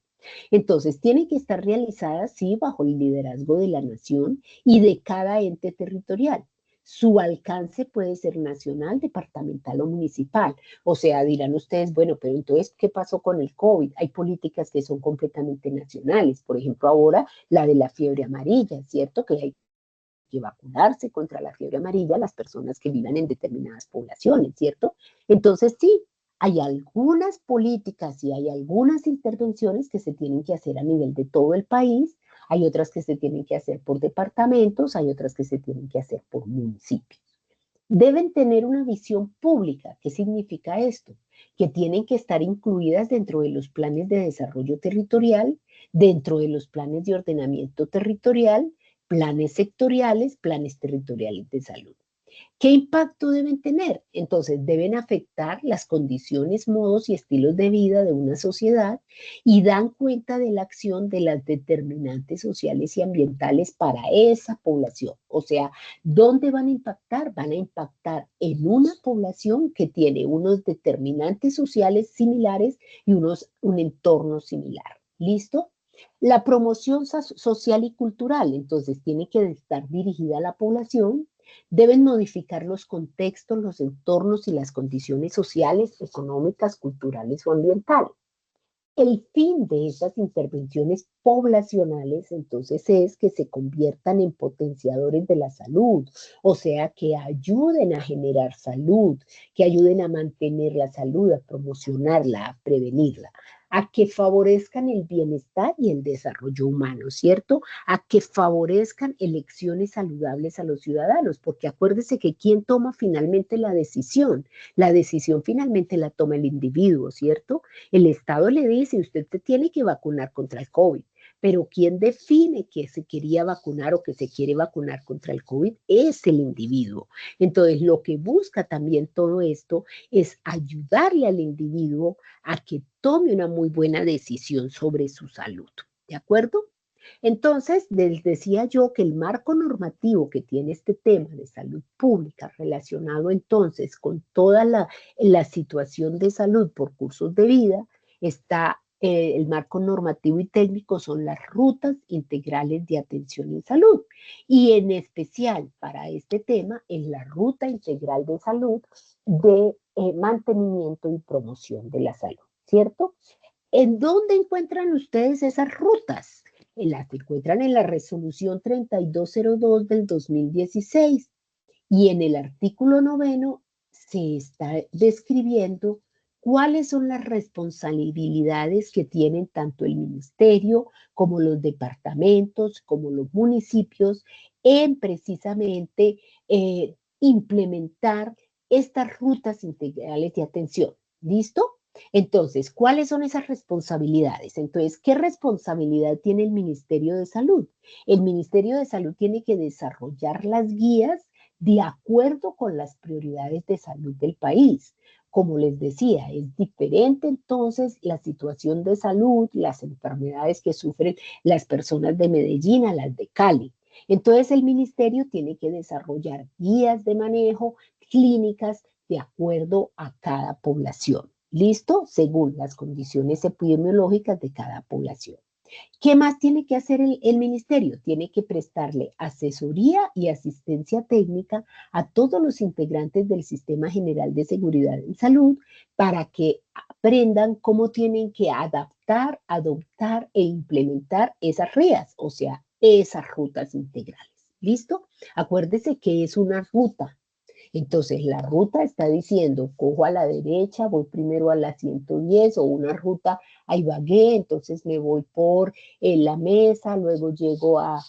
Entonces, tienen que estar realizadas, sí, bajo el liderazgo de la nación y de cada ente territorial. Su alcance puede ser nacional, departamental o municipal. O sea, dirán ustedes, bueno, pero entonces, ¿qué pasó con el COVID? Hay políticas que son completamente nacionales. Por ejemplo, ahora la de la fiebre amarilla, ¿cierto? Que hay que vacunarse contra la fiebre amarilla las personas que vivan en determinadas poblaciones, ¿cierto? Entonces, sí, hay algunas políticas y hay algunas intervenciones que se tienen que hacer a nivel de todo el país, hay otras que se tienen que hacer por departamentos, hay otras que se tienen que hacer por municipios. Deben tener una visión pública. ¿Qué significa esto? Que tienen que estar incluidas dentro de los planes de desarrollo territorial, dentro de los planes de ordenamiento territorial, planes sectoriales, planes territoriales de salud. ¿Qué impacto deben tener? Entonces, deben afectar las condiciones, modos y estilos de vida de una sociedad y dan cuenta de la acción de las determinantes sociales y ambientales para esa población. O sea, ¿dónde van a impactar? Van a impactar en una población que tiene unos determinantes sociales similares y un entorno similar. ¿Listo? La promoción social y cultural, entonces, tiene que estar dirigida a la población. Deben modificar los contextos, los entornos y las condiciones sociales, económicas, culturales o ambientales. El fin de estas intervenciones poblacionales, entonces, es que se conviertan en potenciadores de la salud, o sea, que ayuden a generar salud, que ayuden a mantener la salud, a promocionarla, a prevenirla, a que favorezcan el bienestar y el desarrollo humano, ¿cierto? A que favorezcan elecciones saludables a los ciudadanos, porque acuérdese que ¿quién toma finalmente la decisión? La decisión finalmente la toma el individuo, ¿cierto? El Estado le dice, usted se tiene que vacunar contra el COVID, pero quien define que se quería vacunar o que se quiere vacunar contra el COVID es el individuo. Entonces, lo que busca también todo esto es ayudarle al individuo a que tome una muy buena decisión sobre su salud. ¿De acuerdo? Entonces, les decía yo que el marco normativo que tiene este tema de salud pública relacionado entonces con toda la situación de salud por cursos de vida, está el marco normativo y técnico son las rutas integrales de atención en salud. Y en especial para este tema es la ruta integral de salud de mantenimiento y promoción de la salud, ¿cierto? ¿En dónde encuentran ustedes esas rutas? Las encuentran en la resolución 3202 del 2016 y en el artículo noveno se está describiendo cuáles son las responsabilidades que tienen tanto el ministerio como los departamentos, como los municipios en precisamente implementar estas rutas integrales de atención. ¿Listo? Entonces, ¿cuáles son esas responsabilidades? Entonces, ¿qué responsabilidad tiene el Ministerio de Salud? El Ministerio de Salud tiene que desarrollar las guías de acuerdo con las prioridades de salud del país. Como les decía, es diferente entonces la situación de salud, las enfermedades que sufren las personas de Medellín a las de Cali. Entonces el ministerio tiene que desarrollar guías de manejo, clínicas de acuerdo a cada población. ¿Listo? Según las condiciones epidemiológicas de cada población. ¿Qué más tiene que hacer el ministerio? Tiene que prestarle asesoría y asistencia técnica a todos los integrantes del Sistema General de Seguridad en Salud para que aprendan cómo tienen que adaptar, adoptar e implementar esas RIAs, o sea, esas rutas integrales. ¿Listo? Acuérdese que es una ruta. Entonces, la ruta está diciendo, cojo a la derecha, voy primero a la 110 o una ruta a Ibagué, entonces me voy por la Mesa, luego llego a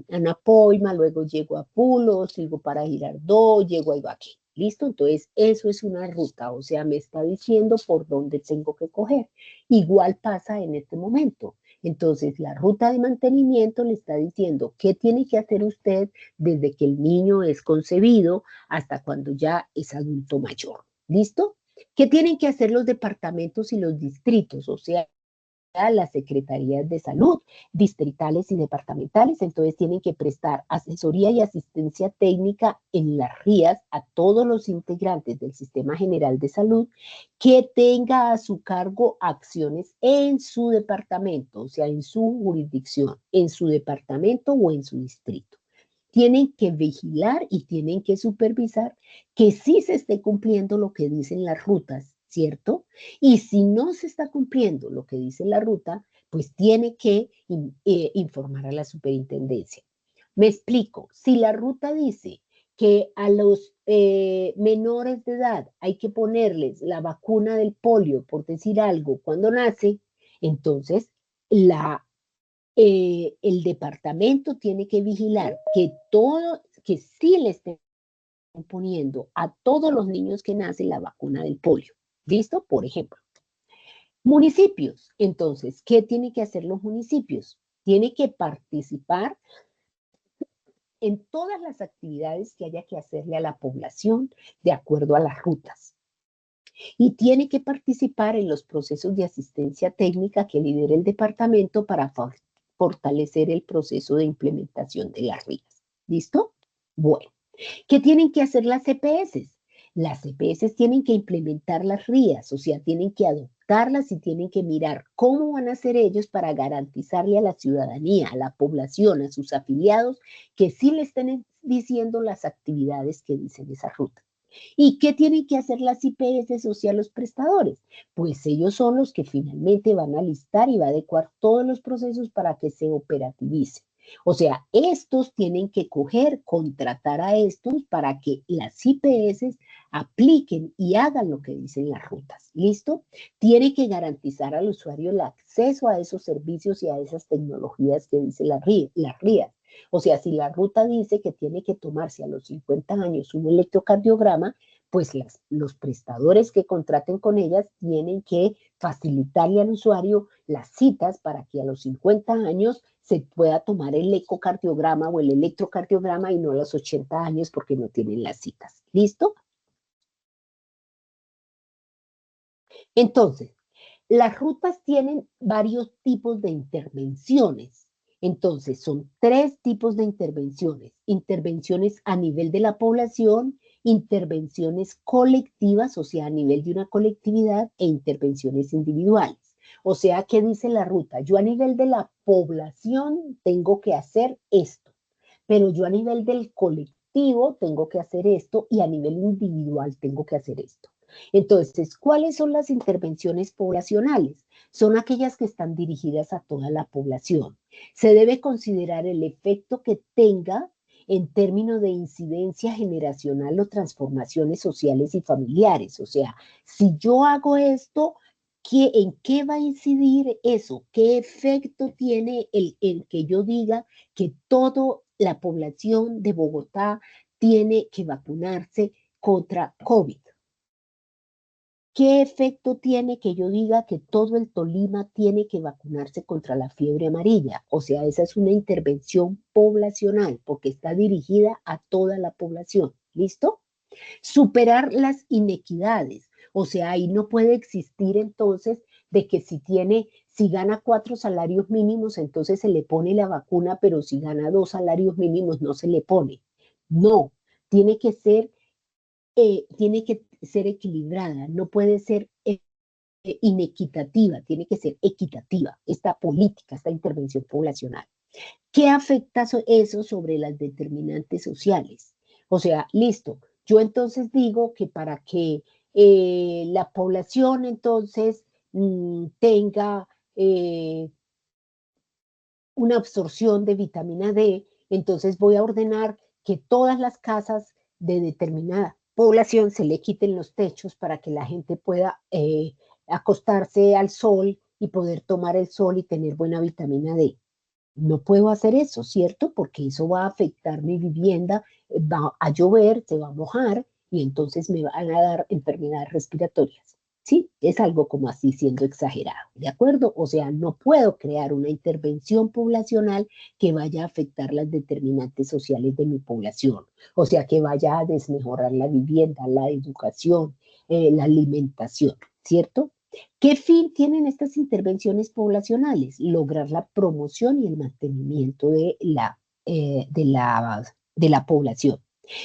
Anapoima, luego llego a Pulo, sigo para Girardot, llego a Ibagué. ¿Listo? Entonces, eso es una ruta, o sea, me está diciendo por dónde tengo que coger. Igual pasa en este momento. Entonces, la ruta de mantenimiento le está diciendo qué tiene que hacer usted desde que el niño es concebido hasta cuando ya es adulto mayor. ¿Listo? ¿Qué tienen que hacer los departamentos y los distritos? O sea, las secretarías de salud distritales y departamentales, entonces tienen que prestar asesoría y asistencia técnica en las RIAs a todos los integrantes del Sistema General de Salud que tenga a su cargo acciones en su departamento, o sea, en su jurisdicción, en su departamento o en su distrito. Tienen que vigilar y tienen que supervisar que sí se esté cumpliendo lo que dicen las rutas, ¿cierto? Y si no se está cumpliendo lo que dice la ruta, pues tiene que informar a la superintendencia. Me explico, si la ruta dice que a los menores de edad hay que ponerles la vacuna del polio, por decir algo, cuando nace, entonces el departamento tiene que vigilar que sí le estén poniendo a todos los niños que nacen la vacuna del polio. ¿Listo? Por ejemplo. Municipios. Entonces, ¿qué tienen que hacer los municipios? Tienen que participar en todas las actividades que haya que hacerle a la población de acuerdo a las rutas. Y tiene que participar en los procesos de asistencia técnica que lidera el departamento para fortalecer el proceso de implementación de las RIAs. ¿Listo? Bueno, ¿qué tienen que hacer las CPS? Las CPS tienen que implementar las RIAs, o sea, tienen que adoptarlas y tienen que mirar cómo van a hacer ellos para garantizarle a la ciudadanía, a la población, a sus afiliados, que sí le estén diciendo las actividades que dicen esa ruta. ¿Y qué tienen que hacer las IPS, o sea, los prestadores? Pues ellos son los que finalmente van a listar y va a adecuar todos los procesos para que se operativicen. O sea, estos tienen que contratar a estos para que las IPS apliquen y hagan lo que dicen las rutas. ¿Listo? Tiene que garantizar al usuario el acceso a esos servicios y a esas tecnologías que dicen las RIAs. O sea, si la ruta dice que tiene que tomarse a los 50 años un electrocardiograma, pues los prestadores que contraten con ellas tienen que facilitarle al usuario las citas para que a los 50 años se pueda tomar el ecocardiograma o el electrocardiograma y no a los 80 años porque no tienen las citas. ¿Listo? Entonces, las rutas tienen varios tipos de intervenciones. Entonces, son 3 tipos de intervenciones. Intervenciones a nivel de la población, intervenciones colectivas, o sea, a nivel de una colectividad, e intervenciones individuales. O sea, ¿qué dice la ruta? Yo a nivel de la población tengo que hacer esto, pero yo a nivel del colectivo tengo que hacer esto y a nivel individual tengo que hacer esto. Entonces, ¿cuáles son las intervenciones poblacionales? Son aquellas que están dirigidas a toda la población. Se debe considerar el efecto que tenga en términos de incidencia generacional o transformaciones sociales y familiares. O sea, si yo hago esto, ¿en qué va a incidir eso? ¿Qué efecto tiene el que yo diga que toda la población de Bogotá tiene que vacunarse contra COVID? ¿Qué efecto tiene que yo diga que todo el Tolima tiene que vacunarse contra la fiebre amarilla? O sea, esa es una intervención poblacional porque está dirigida a toda la población. ¿Listo? Superar las inequidades. O sea, ahí no puede existir entonces de que si tiene Si gana 4 salarios mínimos, entonces se le pone la vacuna, pero si gana 2 salarios mínimos, no se le pone. No, tiene que ser, equilibrada, no puede ser inequitativa, tiene que ser equitativa esta política, esta intervención poblacional. ¿Qué afecta eso sobre las determinantes sociales? O sea, listo, yo entonces digo que para que la población entonces tenga una absorción de vitamina D, entonces voy a ordenar que todas las casas de determinada población se le quiten los techos para que la gente pueda acostarse al sol y poder tomar el sol y tener buena vitamina D. No puedo hacer eso, ¿cierto? Porque eso va a afectar mi vivienda, va a llover, se va a mojar y entonces me van a dar enfermedades respiratorias. Sí, es algo como así siendo exagerado, ¿de acuerdo? O sea, no puedo crear una intervención poblacional que vaya a afectar las determinantes sociales de mi población, o sea, que vaya a desmejorar la vivienda, la educación, la alimentación, ¿cierto? ¿Qué fin tienen estas intervenciones poblacionales? Lograr la promoción y el mantenimiento de la población.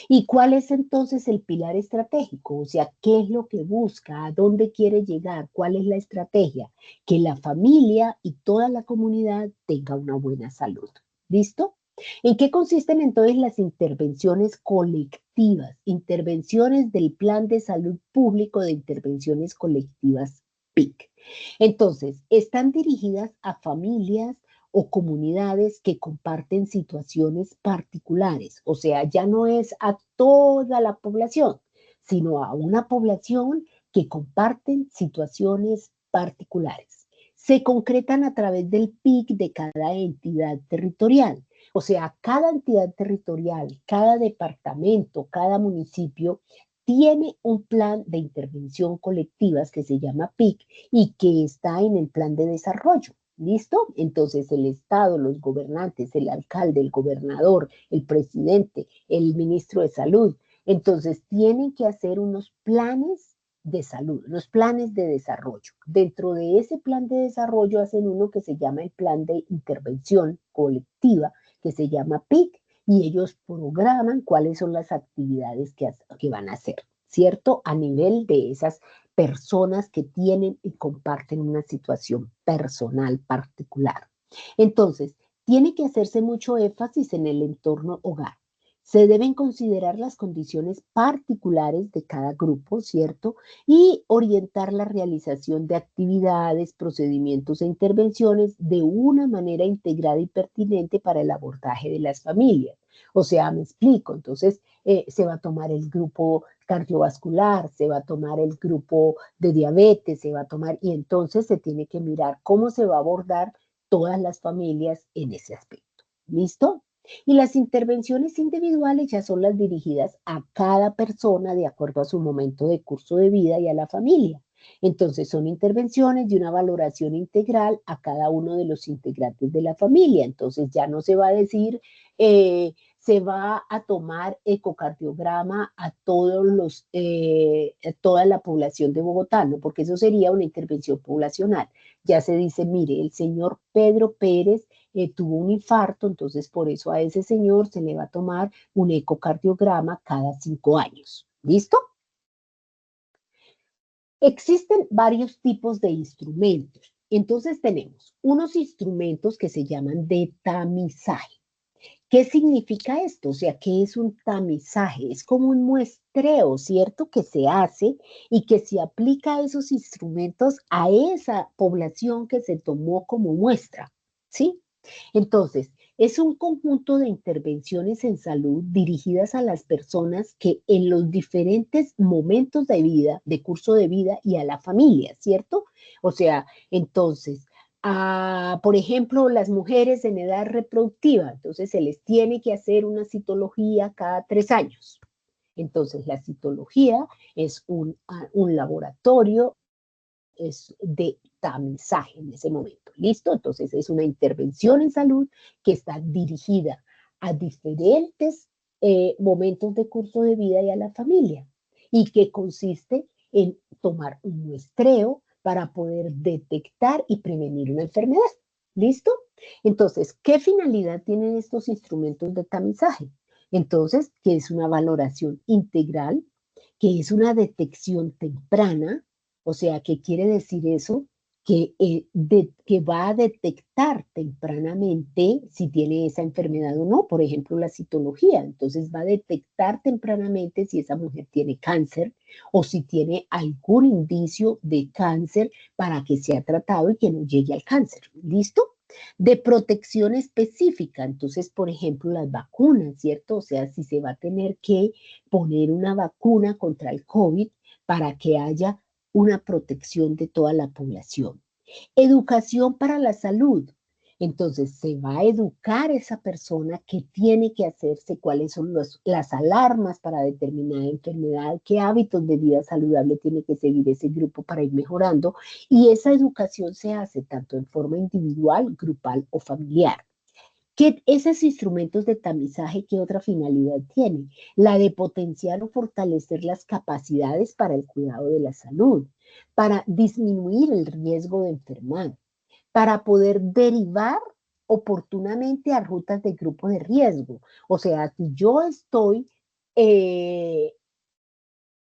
¿Y cuál es entonces el pilar estratégico? O sea, ¿qué es lo que busca? ¿A dónde quiere llegar? ¿Cuál es la estrategia? Que la familia y toda la comunidad tenga una buena salud. ¿Listo? ¿En qué consisten entonces las intervenciones colectivas? Intervenciones del Plan de Salud Público de Intervenciones Colectivas PIC. Entonces, están dirigidas a familias o comunidades que comparten situaciones particulares, o sea, ya no es a toda la población, sino a una población que comparten situaciones particulares. Se concretan a través del PIC de cada entidad territorial, o sea, cada entidad territorial, cada departamento, cada municipio tiene un plan de intervención colectivas que se llama PIC y que está en el plan de desarrollo. ¿Listo? Entonces el Estado, los gobernantes, el alcalde, el gobernador, el presidente, el ministro de salud, entonces tienen que hacer unos planes de salud, los planes de desarrollo. Dentro de ese plan de desarrollo hacen uno que se llama el plan de intervención colectiva, que se llama PIC, y ellos programan cuáles son las actividades que van a hacer, ¿cierto? A nivel de esas personas que tienen y comparten una situación personal particular. Entonces, tiene que hacerse mucho énfasis en el entorno hogar. Se deben considerar las condiciones particulares de cada grupo, ¿cierto? Y orientar la realización de actividades, procedimientos e intervenciones de una manera integrada y pertinente para el abordaje de las familias. O sea, me explico, entonces se va a tomar el grupo cardiovascular, se va a tomar el grupo de diabetes, se va a tomar, y entonces se tiene que mirar cómo se va a abordar todas las familias en ese aspecto. ¿Listo? Y las intervenciones individuales ya son las dirigidas a cada persona de acuerdo a su momento de curso de vida y a la familia. Entonces son intervenciones de una valoración integral a cada uno de los integrantes de la familia. Entonces ya no se va a decir, se va a tomar ecocardiograma a toda la población de Bogotá, ¿no? Porque eso sería una intervención poblacional. Ya se dice, mire, el señor Pedro Pérez tuvo un infarto, entonces por eso a ese señor se le va a tomar un ecocardiograma cada 5 años. ¿Listo? Existen varios tipos de instrumentos. Entonces tenemos unos instrumentos que se llaman de tamizaje. ¿Qué significa esto? O sea, ¿qué es un tamizaje? Es como un muestreo, ¿cierto? Que se hace y que se aplica a esos instrumentos a esa población que se tomó como muestra, ¿sí? Entonces, es un conjunto de intervenciones en salud dirigidas a las personas que en los diferentes momentos de vida, de curso de vida y a la familia, ¿cierto? O sea, entonces, por ejemplo, las mujeres en edad reproductiva, entonces se les tiene que hacer una citología cada 3 años. Entonces, la citología es un laboratorio es de tamizaje en ese momento. ¿Listo? Entonces es una intervención en salud que está dirigida a diferentes momentos de curso de vida y a la familia y que consiste en tomar un muestreo para poder detectar y prevenir una enfermedad. ¿Listo? Entonces, ¿qué finalidad tienen estos instrumentos de tamizaje? Entonces, que es una valoración integral, que es una detección temprana, o sea, ¿qué quiere decir eso? Que va a detectar tempranamente si tiene esa enfermedad o no, por ejemplo, la citología. Entonces va a detectar tempranamente si esa mujer tiene cáncer o si tiene algún indicio de cáncer para que sea tratado y que no llegue al cáncer. ¿Listo? De protección específica, entonces, por ejemplo, las vacunas, ¿cierto? O sea, si se va a tener que poner una vacuna contra el COVID para que haya una protección de toda la población. Educación para la salud. Entonces, se va a educar esa persona que tiene que hacerse, cuáles son las alarmas para determinada enfermedad, qué hábitos de vida saludable tiene que seguir ese grupo para ir mejorando. Y esa educación se hace tanto en forma individual, grupal o familiar. ¿Qué, esos instrumentos de tamizaje, qué otra finalidad tienen? La de potenciar o fortalecer las capacidades para el cuidado de la salud, para disminuir el riesgo de enfermar, para poder derivar oportunamente a rutas de grupo de riesgo. O sea, si yo estoy eh,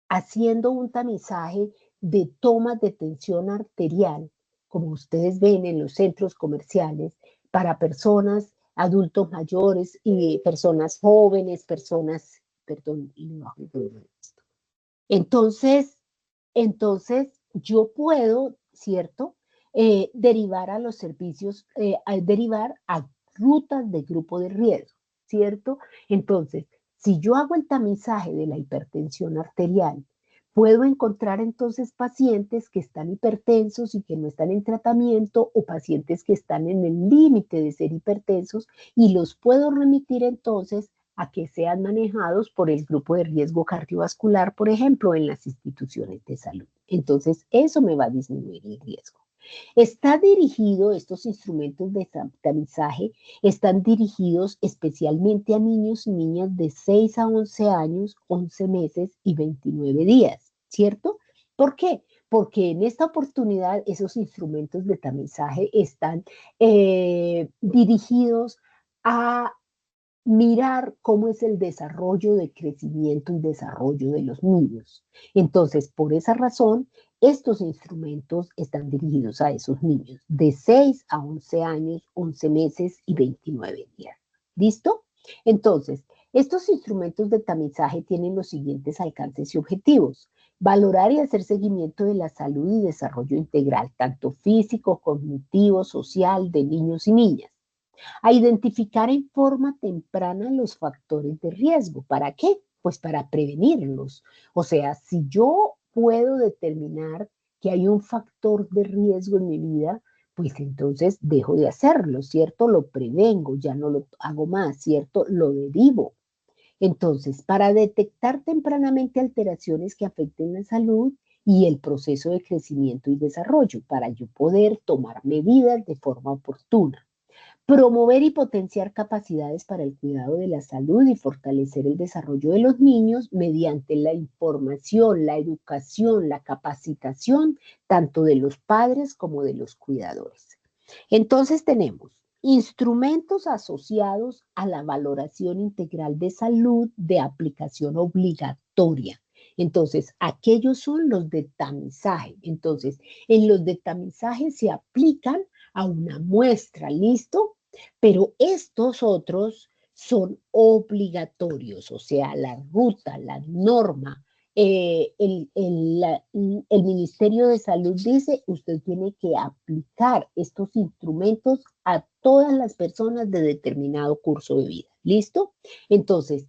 haciendo un tamizaje de tomas de tensión arterial, como ustedes ven en los centros comerciales, para personas, adultos mayores y personas jóvenes, personas, perdón, entonces, entonces yo puedo, ¿cierto? Derivar a los servicios, derivar a rutas de grupo de riesgo, ¿cierto? Entonces, si yo hago el tamizaje de la hipertensión arterial, puedo encontrar entonces pacientes que están hipertensos y que no están en tratamiento o pacientes que están en el límite de ser hipertensos y los puedo remitir entonces a que sean manejados por el grupo de riesgo cardiovascular, por ejemplo, en las instituciones de salud. Entonces, eso me va a disminuir el riesgo. Está dirigido, estos instrumentos de tamizaje están dirigidos especialmente a niños y niñas de 6 a 11 años, 11 meses y 29 días, ¿cierto? ¿Por qué? Porque en esta oportunidad esos instrumentos de tamizaje están dirigidos a mirar cómo es el desarrollo de crecimiento y desarrollo de los niños. Entonces, por esa razón, estos instrumentos están dirigidos a esos niños de 6 a 11 años, 11 meses y 29 días. ¿Listo? Entonces, estos instrumentos de tamizaje tienen los siguientes alcances y objetivos. Valorar y hacer seguimiento de la salud y desarrollo integral, tanto físico, cognitivo, social, de niños y niñas. A identificar en forma temprana los factores de riesgo. ¿Para qué? Pues para prevenirlos. O sea, si yo puedo determinar que hay un factor de riesgo en mi vida, pues entonces dejo de hacerlo, ¿cierto? Lo prevengo, ya no lo hago más, ¿cierto? Lo derivo. Entonces, para detectar tempranamente alteraciones que afecten la salud y el proceso de crecimiento y desarrollo, para yo poder tomar medidas de forma oportuna. Promover y potenciar capacidades para el cuidado de la salud y fortalecer el desarrollo de los niños mediante la información, la educación, la capacitación, tanto de los padres como de los cuidadores. Entonces tenemos instrumentos asociados a la valoración integral de salud de aplicación obligatoria. Entonces, aquellos son los de tamizaje. Entonces, en los de tamizaje se aplican a una muestra, ¿listo? Pero estos otros son obligatorios, o sea, la ruta, la norma, el Ministerio de Salud dice, usted tiene que aplicar estos instrumentos a todas las personas de determinado curso de vida. ¿Listo? Entonces,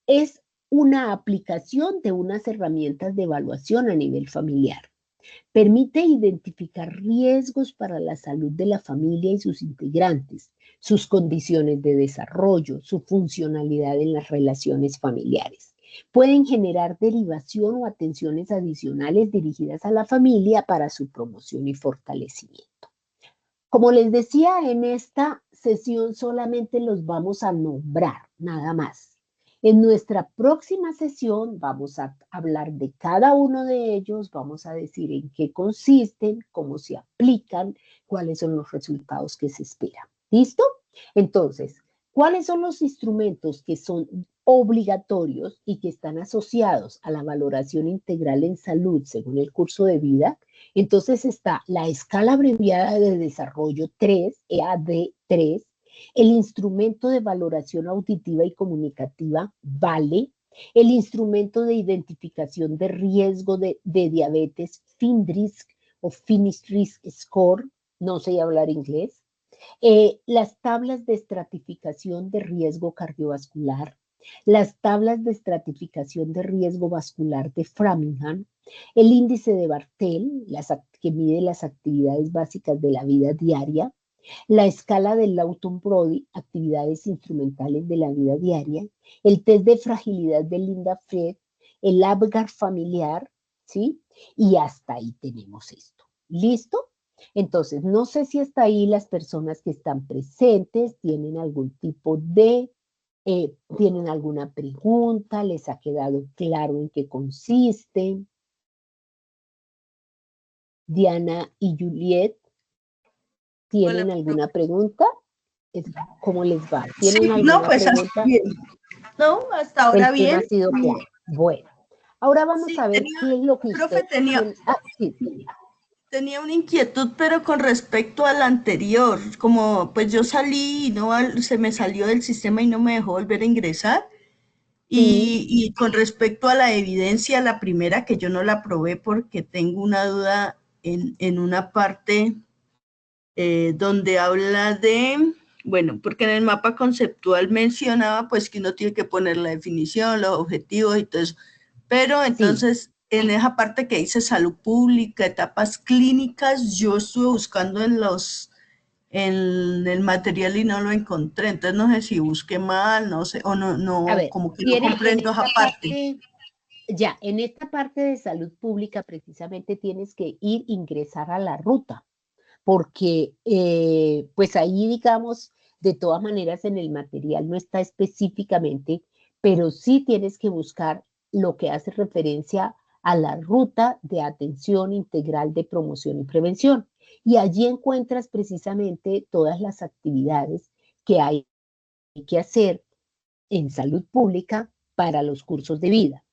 es una aplicación de unas herramientas de evaluación a nivel familiar. Permite identificar riesgos para la salud de la familia y sus integrantes, sus condiciones de desarrollo, su funcionalidad en las relaciones familiares. Pueden generar derivación o atenciones adicionales dirigidas a la familia para su promoción y fortalecimiento. Como les decía, en esta sesión solamente los vamos a nombrar, nada más. En nuestra próxima sesión vamos a hablar de cada uno de ellos, vamos a decir en qué consisten, cómo se aplican, cuáles son los resultados que se esperan. ¿Listo? Entonces, ¿cuáles son los instrumentos que son obligatorios y que están asociados a la valoración integral en salud según el curso de vida? Entonces está la escala abreviada de desarrollo 3, EAD3, el instrumento de valoración auditiva y comunicativa, VALE, el instrumento de identificación de riesgo de diabetes, FINRISC o Finish Risk Score, no sé hablar inglés, las tablas de estratificación de riesgo cardiovascular, las tablas de estratificación de riesgo vascular de Framingham, el índice de Bartel, que mide las actividades básicas de la vida diaria, la escala del Lawton-Brody, actividades instrumentales de la vida diaria, el test de fragilidad de Linda Fried, el APGAR familiar, ¿sí? Y hasta ahí tenemos esto. ¿Listo? Entonces, no sé si hasta ahí las personas que están presentes tienen algún tipo de, tienen alguna pregunta, les ha quedado claro en qué consiste. Diana y Juliet, ¿tienen Hola, alguna pregunta? ¿Cómo les va? sí, ¿Tienen no, alguna pues hasta pregunta? bien. No, hasta ahora El tema bien. ha sido claro. Bueno, ahora vamos Sí, a ver qué es lo que profe, usted tiene. Ah, sí, tenía una inquietud, pero con respecto al anterior, como pues yo salí y no se me salió del sistema y no me dejó volver a ingresar. sí, Y con respecto a la evidencia, la primera que yo no la probé porque tengo una duda en una parte donde habla de, bueno, porque en el mapa conceptual mencionaba pues que uno tiene que poner la definición, los objetivos y todo eso, pero sí. entonces en esa parte que dice salud pública, etapas clínicas, yo estuve buscando en el material y no lo encontré, entonces no sé si busqué mal, no sé, o no, A no, ver, como que no tiene en comprendo esa esta parte. parte, ya, en esta parte de salud pública precisamente tienes que ingresar a la ruta, porque pues ahí digamos, de todas maneras en el material no está específicamente, pero sí tienes que buscar lo que hace referencia a la ruta de atención integral de promoción y prevención. Y allí encuentras precisamente todas las actividades que hay que hacer en salud pública para los cursos de vida.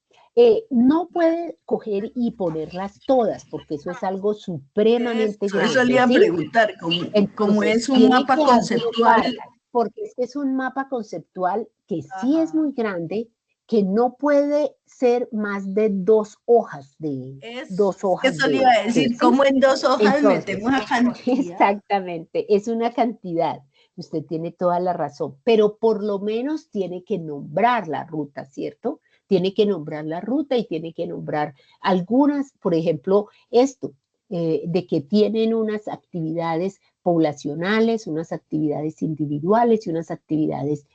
No puede coger y ponerlas todas, porque eso es algo supremamente Eso le grande, iba a ¿sí? preguntar, como Entonces, es un tiene mapa que conceptual, agruparlas, porque es que es un mapa conceptual que sí es ajá, muy grande, que no puede ser más de dos hojas eso le iba de a esto, decir, ¿sí? como en 2 hojas Entonces, metemos a cantidad. exactamente, es una cantidad. Usted tiene toda la razón, pero por lo menos tiene que nombrar la ruta, ¿cierto? Tiene que nombrar la ruta y tiene que nombrar algunas, por ejemplo, esto, de que tienen unas actividades poblacionales, unas actividades individuales y unas actividades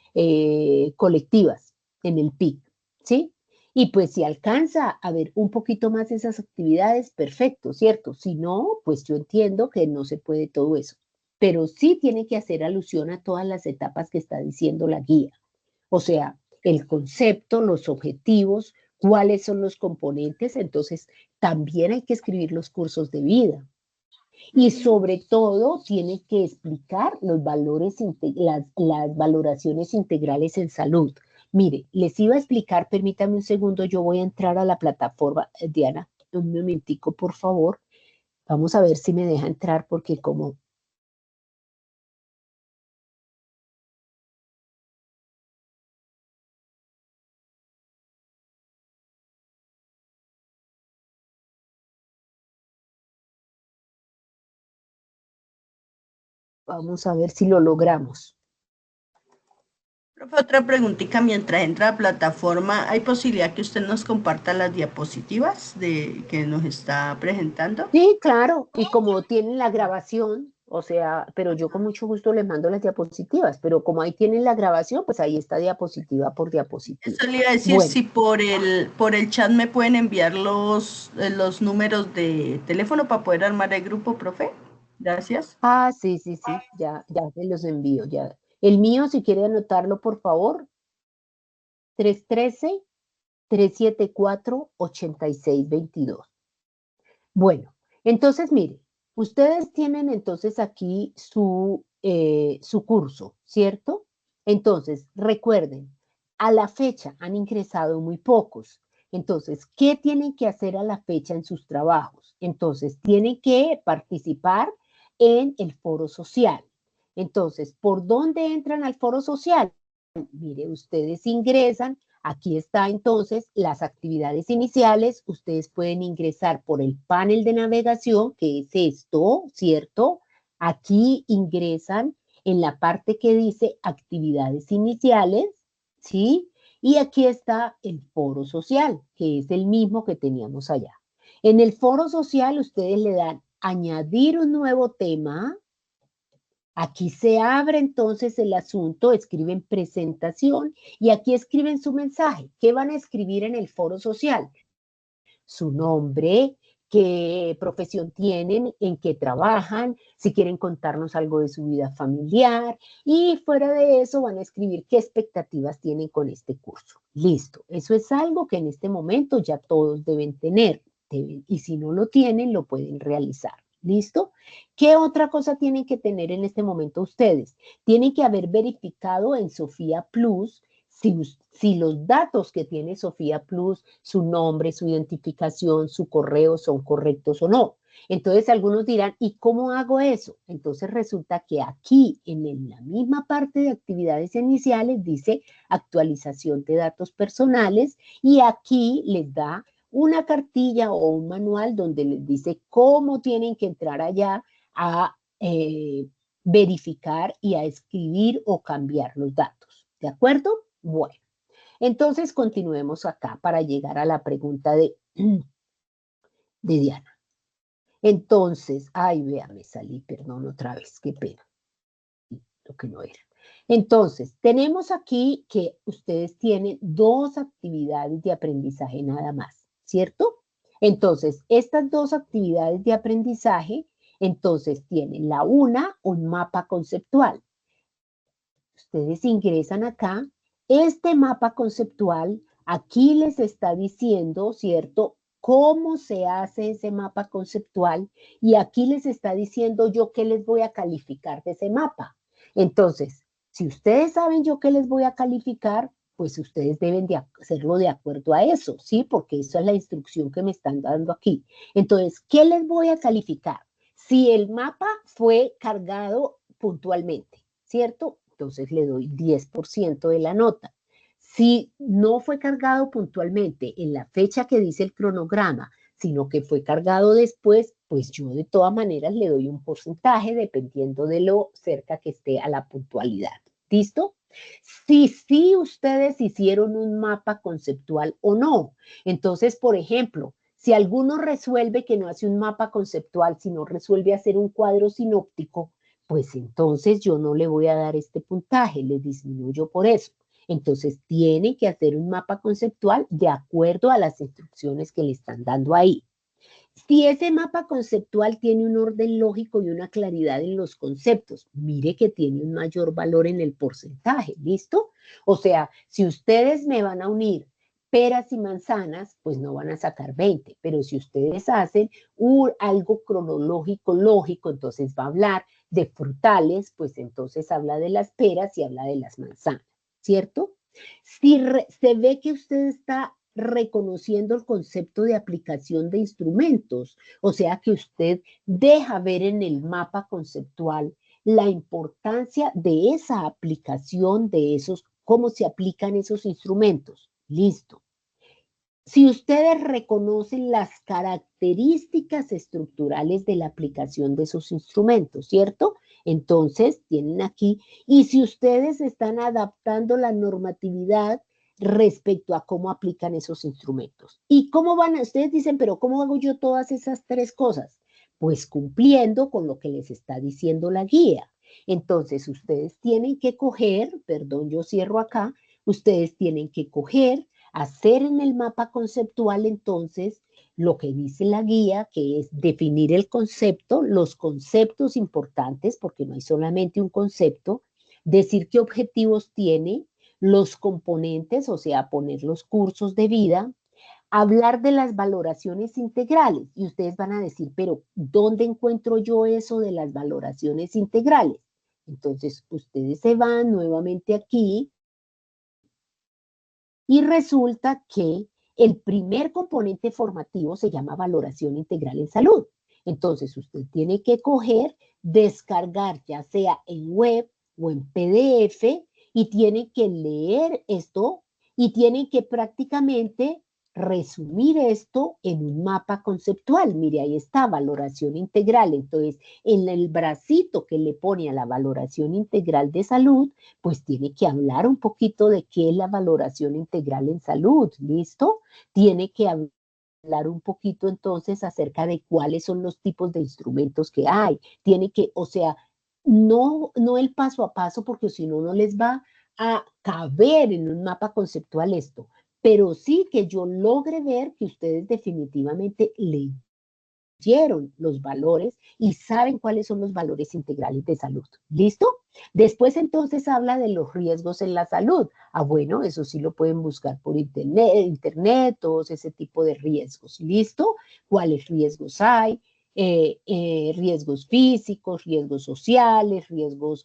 colectivas en el PIC, ¿sí? Y pues si alcanza a ver un poquito más esas actividades, perfecto, ¿cierto? Si no, pues yo entiendo que no se puede todo eso, pero sí tiene que hacer alusión a todas las etapas que está diciendo la guía. O sea, el concepto, los objetivos, cuáles son los componentes, entonces también hay que escribir los cursos de vida. Y sobre todo tiene que explicar los valores, las valoraciones integrales en salud. Mire, les iba a explicar, permítame un segundo, yo voy a entrar a la plataforma, Diana, un momentico, por favor. Vamos a ver si me deja entrar porque como vamos a ver si lo logramos. Profe, otra preguntita mientras entra a la plataforma, ¿hay posibilidad que usted nos comparta las diapositivas de que nos está presentando? Sí, claro, y como tienen la grabación, o sea, pero yo con mucho gusto les mando las diapositivas, pero como ahí tienen la grabación, pues ahí está diapositiva por diapositiva. Eso le iba a decir Bueno, si por el chat me pueden enviar los números de teléfono para poder armar el grupo, profe. Gracias. ah, sí, sí, sí, ya, ya se los envío, ya. El mío, si quiere anotarlo, por favor, 313-374-8622. Bueno, entonces mire, ustedes tienen entonces aquí su curso, ¿cierto? Entonces, recuerden, a la fecha han ingresado muy pocos. Entonces, ¿qué tienen que hacer a la fecha en sus trabajos? Entonces, tienen que participar en el foro social. Entonces, ¿por dónde entran al foro social? Mire, ustedes ingresan, aquí está entonces las actividades iniciales, ustedes pueden ingresar por el panel de navegación, que es esto, ¿cierto? Aquí ingresan en la parte que dice actividades iniciales, ¿sí? Y aquí está el foro social, que es el mismo que teníamos allá. En el foro social ustedes le dan añadir un nuevo tema. Aquí se abre entonces el asunto, escriben presentación y aquí escriben su mensaje. ¿Qué van a escribir en el foro social? Su nombre, qué profesión tienen, en qué trabajan, si quieren contarnos algo de su vida familiar y fuera de eso van a escribir qué expectativas tienen con este curso. Listo, eso es algo que en este momento ya todos deben tener y si no lo tienen lo pueden realizar. ¿Listo? ¿Qué otra cosa tienen que tener en este momento ustedes? Tienen que haber verificado en Sofía Plus si los datos que tiene Sofía Plus, su nombre, su identificación, su correo son correctos o no. Entonces algunos dirán, ¿y cómo hago eso? Entonces resulta que aquí en la misma parte de actividades iniciales dice actualización de datos personales y aquí les da una cartilla o un manual donde les dice cómo tienen que entrar allá a verificar y a escribir o cambiar los datos. ¿De acuerdo? Bueno, entonces continuemos acá para llegar a la pregunta de Diana. Entonces, ay, vea, me salí, perdón, otra vez, qué pena, lo que no era. Entonces, tenemos aquí que ustedes tienen 2 actividades de aprendizaje nada más, ¿cierto? Entonces, estas 2 actividades de aprendizaje, entonces tienen la una, un mapa conceptual. Ustedes ingresan acá, este mapa conceptual, aquí les está diciendo, ¿cierto?, cómo se hace ese mapa conceptual y aquí les está diciendo yo qué les voy a calificar de ese mapa. Entonces, si ustedes saben yo qué les voy a calificar, pues ustedes deben de hacerlo de acuerdo a eso, ¿sí? Porque esa es la instrucción que me están dando aquí. Entonces, ¿qué les voy a calificar? Si el mapa fue cargado puntualmente, ¿cierto? Entonces le doy 10% de la nota. Si no fue cargado puntualmente en la fecha que dice el cronograma, sino que fue cargado después, pues yo de todas maneras le doy un porcentaje dependiendo de lo cerca que esté a la puntualidad. ¿Listo? Si ustedes hicieron un mapa conceptual o no. Entonces, por ejemplo, si alguno resuelve que no hace un mapa conceptual, sino resuelve hacer un cuadro sinóptico, pues entonces yo no le voy a dar este puntaje, le disminuyo por eso. Entonces tiene que hacer un mapa conceptual de acuerdo a las instrucciones que le están dando ahí. Si ese mapa conceptual tiene un orden lógico y una claridad en los conceptos, mire que tiene un mayor valor en el porcentaje, ¿listo? O sea, si ustedes me van a unir peras y manzanas, pues no van a sacar 20, pero si ustedes hacen algo cronológico, lógico, entonces va a hablar de frutales, pues entonces habla de las peras y habla de las manzanas, ¿cierto? Si se ve que usted está reconociendo el concepto de aplicación de instrumentos, o sea que usted deja ver en el mapa conceptual la importancia de esa aplicación, de esos, cómo se aplican esos instrumentos. Listo. Si ustedes reconocen las características estructurales de la aplicación de esos instrumentos, ¿cierto? Entonces tienen aquí, y si ustedes están adaptando la normatividad respecto a cómo aplican esos instrumentos. ¿Y cómo van? Ustedes dicen, pero ¿cómo hago yo todas esas 3 cosas? Pues cumpliendo con lo que les está diciendo la guía. Entonces ustedes tienen que coger, perdón, yo cierro acá, ustedes tienen que coger, hacer en el mapa conceptual entonces lo que dice la guía, que es definir el concepto, los conceptos importantes, porque no hay solamente un concepto, decir qué objetivos tiene, los componentes, o sea, poner los cursos de vida, hablar de las valoraciones integrales. Y ustedes van a decir, pero ¿dónde encuentro yo eso de las valoraciones integrales? Entonces, ustedes se van nuevamente aquí y resulta que el primer componente formativo se llama valoración integral en salud. Entonces, usted tiene que coger, descargar, ya sea en web o en PDF, y tiene que leer esto y tiene que prácticamente resumir esto en un mapa conceptual. Mire, ahí está, valoración integral. Entonces, en el bracito que le pone a la valoración integral de salud, pues tiene que hablar un poquito de qué es la valoración integral en salud, ¿listo? Tiene que hablar un poquito entonces acerca de cuáles son los tipos de instrumentos que hay. Tiene que, o sea, no el paso a paso, porque si no, no les va a caber en un mapa conceptual esto, pero sí que yo logre ver que ustedes definitivamente leyeron los valores y saben cuáles son los valores integrales de salud. ¿Listo? Después entonces habla de los riesgos en la salud. Ah, bueno, eso sí lo pueden buscar por internet, todos ese tipo de riesgos. ¿Listo? ¿Cuáles riesgos hay? Riesgos físicos, riesgos sociales, riesgos,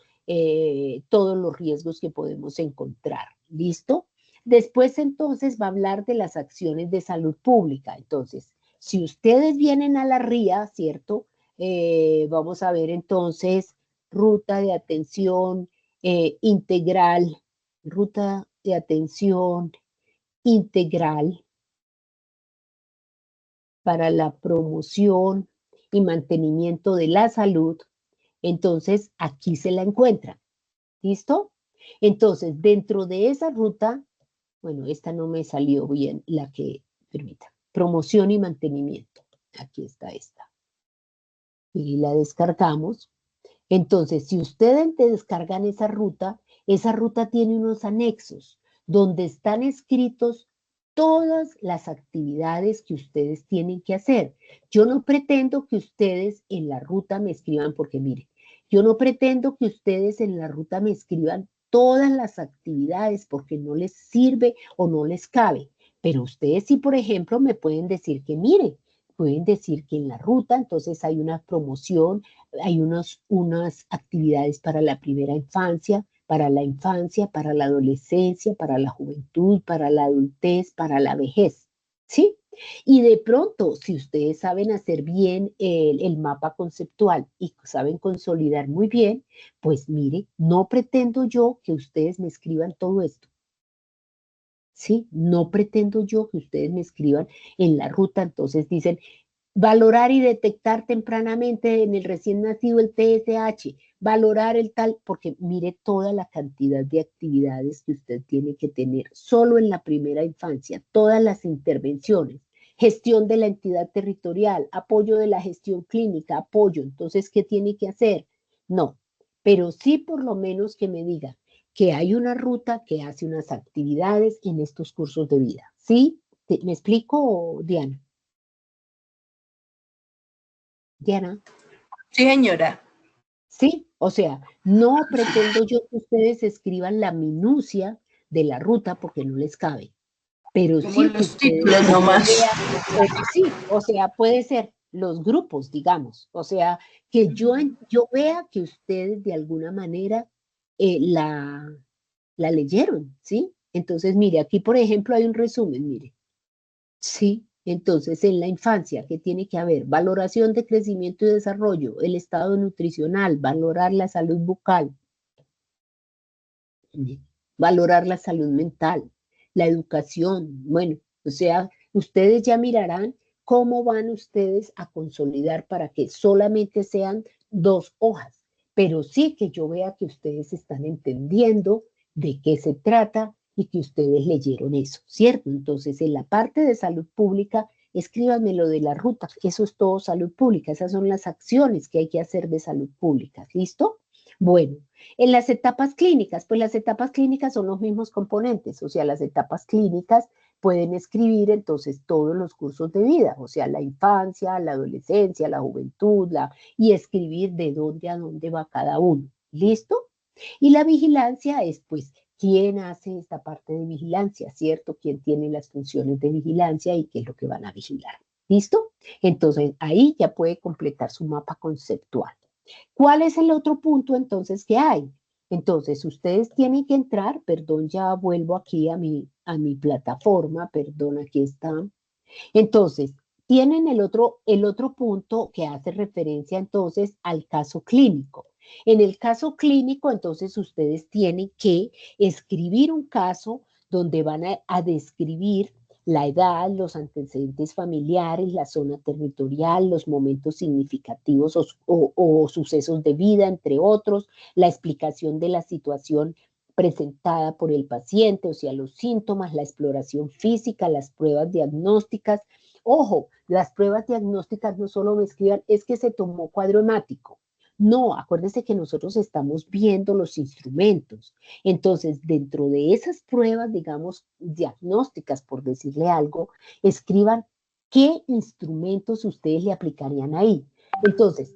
todos los riesgos que podemos encontrar. ¿Listo? Después entonces va a hablar de las acciones de salud pública. Entonces, si ustedes vienen a la RIA, ¿cierto? Vamos a ver entonces ruta de atención integral, ruta de atención integral para la promoción y mantenimiento de la salud. Entonces, aquí se la encuentran. ¿Listo? Entonces, dentro de esa ruta, bueno, esta no me salió bien, la que, permita, promoción y mantenimiento. Aquí está esta. Y la descargamos. Entonces, si ustedes descargan esa ruta tiene unos anexos donde están escritos todas las actividades que ustedes tienen que hacer. Yo no pretendo que ustedes en la ruta me escriban, porque miren, yo no pretendo que ustedes en la ruta me escriban todas las actividades porque no les sirve o no les cabe. Pero ustedes sí, por ejemplo, me pueden decir que miren, pueden decir que en la ruta entonces hay una promoción, hay unas actividades para la primera infancia, para la infancia, para la adolescencia, para la juventud, para la adultez, para la vejez, ¿sí? Y de pronto, si ustedes saben hacer bien el mapa conceptual y saben consolidar muy bien, pues mire, no pretendo yo que ustedes me escriban todo esto. ¿Sí? No pretendo yo que ustedes me escriban en la ruta, entonces dicen, valorar y detectar tempranamente en el recién nacido el TSH, valorar el tal, porque mire toda la cantidad de actividades que usted tiene que tener solo en la primera infancia, todas las intervenciones, gestión de la entidad territorial, apoyo de la gestión clínica, apoyo, entonces, ¿qué tiene que hacer? No, pero sí por lo menos que me diga que hay una ruta que hace unas actividades en estos cursos de vida. ¿Sí? ¿Me explico, Diana? Diana. Sí, señora. Sí, o sea, no pretendo yo que ustedes escriban la minucia de la ruta porque no les cabe, pero Como sí que los ustedes títulos nomás. vean, sí, o sea, puede ser los grupos, digamos, o sea, que yo vea que ustedes de alguna manera la leyeron, ¿sí? Entonces, mire, aquí por ejemplo hay un resumen, mire. Sí, entonces en la infancia, ¿qué tiene que haber? Valoración de crecimiento y desarrollo, el estado nutricional, valorar la salud bucal, valorar la salud mental, la educación. Bueno, o sea, ustedes ya mirarán cómo van ustedes a consolidar para que solamente sean 2 hojas, pero sí que yo vea que ustedes están entendiendo de qué se trata y que ustedes leyeron eso, ¿cierto? Entonces, en la parte de salud pública, escríbanme lo de la ruta, eso es todo salud pública, esas son las acciones que hay que hacer de salud pública, ¿listo? Bueno, en las etapas clínicas, pues las etapas clínicas son los mismos componentes, o sea, las etapas clínicas pueden escribir entonces todos los cursos de vida, o sea, la infancia, la adolescencia, la juventud, y escribir de dónde a dónde va cada uno. ¿Listo? Y la vigilancia es pues quién hace esta parte de vigilancia, ¿cierto? ¿Quién tiene las funciones de vigilancia y qué es lo que van a vigilar? ¿Listo? Entonces, ahí ya puede completar su mapa conceptual. ¿Cuál es el otro punto entonces que hay? Entonces, ustedes tienen que entrar, perdón, ya vuelvo aquí a mi plataforma, perdón, aquí está. Entonces, tienen el otro punto que hace referencia entonces al caso clínico. En el caso clínico, entonces, ustedes tienen que escribir un caso donde van a describir la edad, los antecedentes familiares, la zona territorial, los momentos significativos o sucesos de vida, entre otros, la explicación de la situación presentada por el paciente, o sea, los síntomas, la exploración física, las pruebas diagnósticas. Ojo, las pruebas diagnósticas no solo me escriban, es que se tomó cuadro hemático. No, acuérdense que nosotros estamos viendo los instrumentos. Entonces, dentro de esas pruebas, digamos, diagnósticas, por decirle algo, escriban qué instrumentos ustedes le aplicarían ahí. Entonces,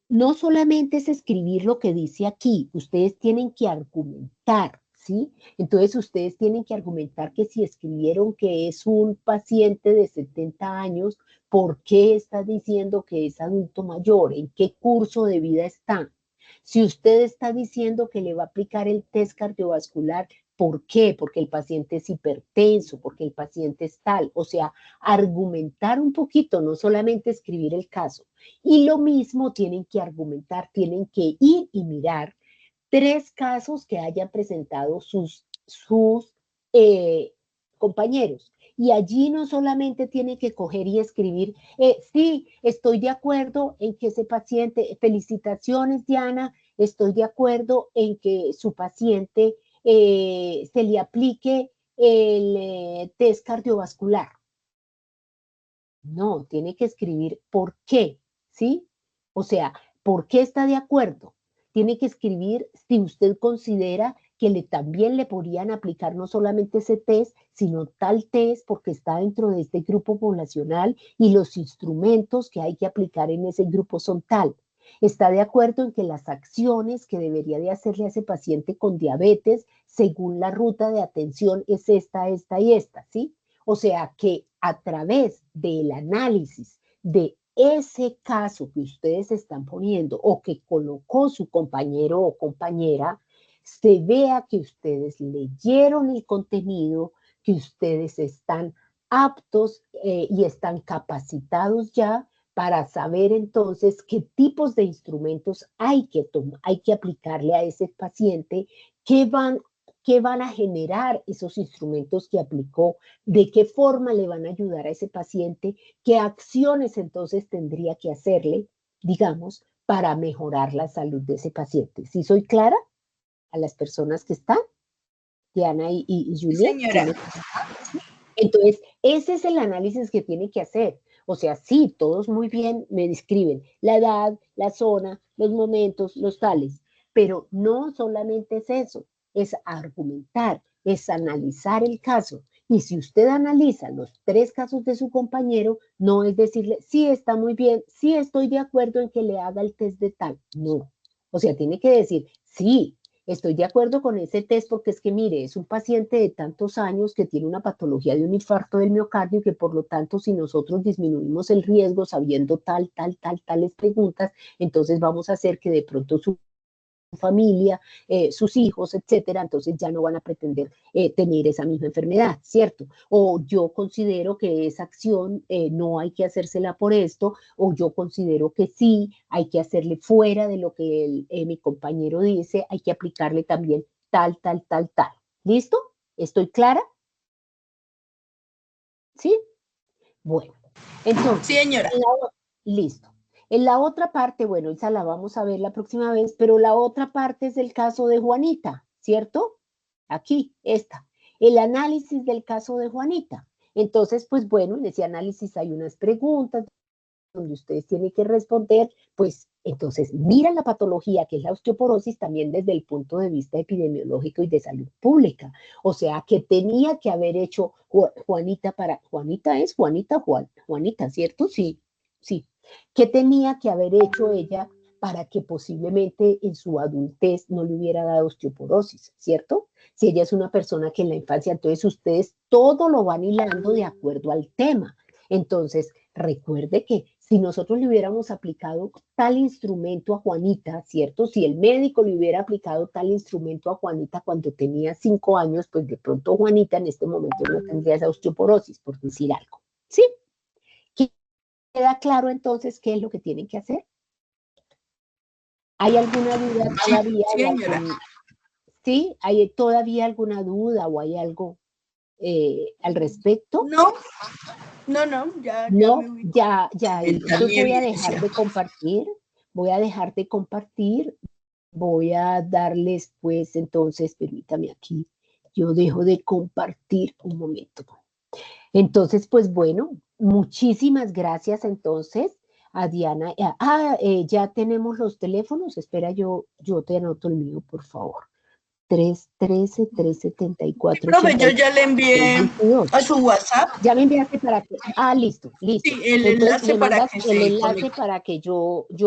no solamente es escribir lo que dice aquí, ustedes tienen que argumentar, ¿sí? Entonces ustedes tienen que argumentar que si escribieron que es un paciente de 70 años, ¿por qué está diciendo que es adulto mayor? ¿En qué curso de vida está? Si usted está diciendo que le va a aplicar el test cardiovascular, ¿por qué? Porque el paciente es hipertenso, porque el paciente es tal. O sea, argumentar un poquito, no solamente escribir el caso. Y lo mismo tienen que argumentar, tienen que ir y mirar 3 casos que hayan presentado sus compañeros. Y allí no solamente tienen que coger y escribir, sí, estoy de acuerdo en que ese paciente, felicitaciones Diana, estoy de acuerdo en que su paciente se le aplique el test cardiovascular. No, tiene que escribir por qué, ¿sí? O sea, ¿por qué está de acuerdo? Tiene que escribir si usted considera que también le podrían aplicar no solamente ese test, sino tal test porque está dentro de este grupo poblacional y los instrumentos que hay que aplicar en ese grupo son tal. Está de acuerdo en que las acciones que debería de hacerle a ese paciente con diabetes, según la ruta de atención, es esta y esta, ¿sí? O sea que a través del análisis de ese caso que ustedes están poniendo o que colocó su compañero o compañera, se vea que ustedes leyeron el contenido, que ustedes están aptos y están capacitados ya para saber entonces qué tipos de instrumentos hay que aplicarle a ese paciente, qué van a generar esos instrumentos que aplicó, de qué forma le van a ayudar a ese paciente, qué acciones entonces tendría que hacerle, digamos, para mejorar la salud de ese paciente. ¿Sí soy clara a las personas que están? Diana y Sí, Juliet. señora. Entonces, ese es el análisis que tiene que hacer. O sea, sí, todos muy bien me describen la edad, la zona, los momentos, los tales, pero no solamente es eso, es argumentar, es analizar el caso. Y si usted analiza los 3 casos de su compañero, no es decirle, sí, está muy bien, sí, estoy de acuerdo en que le haga el test de tal. No. O sea, tiene que decir, sí, estoy de acuerdo con ese test porque es que, mire, es un paciente de tantos años que tiene una patología de un infarto del miocardio y que por lo tanto, si nosotros disminuimos el riesgo sabiendo tales preguntas, entonces vamos a hacer que de pronto su familia, sus hijos, etcétera, entonces ya no van a pretender tener esa misma enfermedad, ¿cierto? O yo considero que esa acción no hay que hacérsela por esto, o yo considero que sí, hay que hacerle fuera de lo que mi compañero dice, hay que aplicarle también tal. ¿Listo? ¿Estoy clara? ¿Sí? Bueno, Sí, entonces, señora. listo. En la otra parte, bueno, esa la vamos a ver la próxima vez, pero la otra parte es el caso de Juanita, ¿cierto? Aquí, esta. El análisis del caso de Juanita. Entonces, pues bueno, en ese análisis hay unas preguntas donde ustedes tienen que responder, pues entonces miran la patología que es la osteoporosis también desde el punto de vista epidemiológico y de salud pública. O sea, que tenía que haber hecho Juanita Juanita, ¿cierto? Sí, sí. ¿Qué tenía que haber hecho ella para que posiblemente en su adultez no le hubiera dado osteoporosis, ¿cierto? Si ella es una persona que en la infancia, entonces ustedes todo lo van hilando de acuerdo al tema. Entonces, recuerde que si nosotros le hubiéramos aplicado tal instrumento a Juanita, ¿cierto? Si el médico le hubiera aplicado tal instrumento a Juanita cuando tenía 5 años, pues de pronto Juanita en este momento no tendría esa osteoporosis, por decir algo, ¿sí? ¿Queda claro entonces qué es lo que tienen que hacer? ¿Hay alguna duda todavía? Sí, señora. ¿Sí? ¿Hay todavía alguna duda o hay algo al respecto? No, ya No, me ubico. ya. Mental Entonces y evidencia. voy a dejar de compartir, voy a darles pues entonces, permítame aquí, yo dejo de compartir un momento. Entonces, pues bueno, muchísimas gracias entonces a Diana. Ya tenemos los teléfonos, espera, yo te anoto el mío, por favor. 313-374-82. Profe, yo ya le envié a su WhatsApp, Ya me enviaste para que, listo. sí, el Entonces enlace me para mandas que el se enlace conecte. para que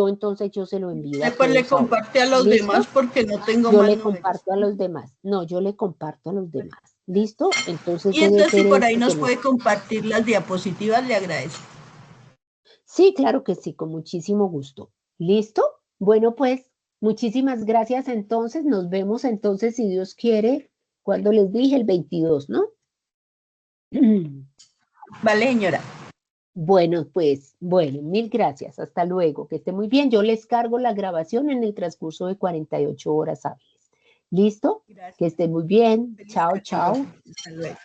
entonces yo se lo envío a Después le todos ahora. comparte a los demás ¿Listo? porque no tengo Yo más le números. comparto a los demás. No, yo le comparto a los demás. ¿Listo? Entonces Y debe entonces si ser por ahí este nos que me... puede compartir las diapositivas, le agradezco. Sí, claro que sí, con muchísimo gusto. ¿Listo? Bueno, pues muchísimas gracias entonces. Nos vemos entonces, si Dios quiere, cuando les dije el 22, ¿no? Vale, señora. Bueno, pues, mil gracias. Hasta luego. Que esté muy bien. Yo les cargo la grabación en el transcurso de 48 horas hábiles. ¿Listo? Que Gracias. esté muy bien. Feliz Chao, 14. chao. Hasta luego.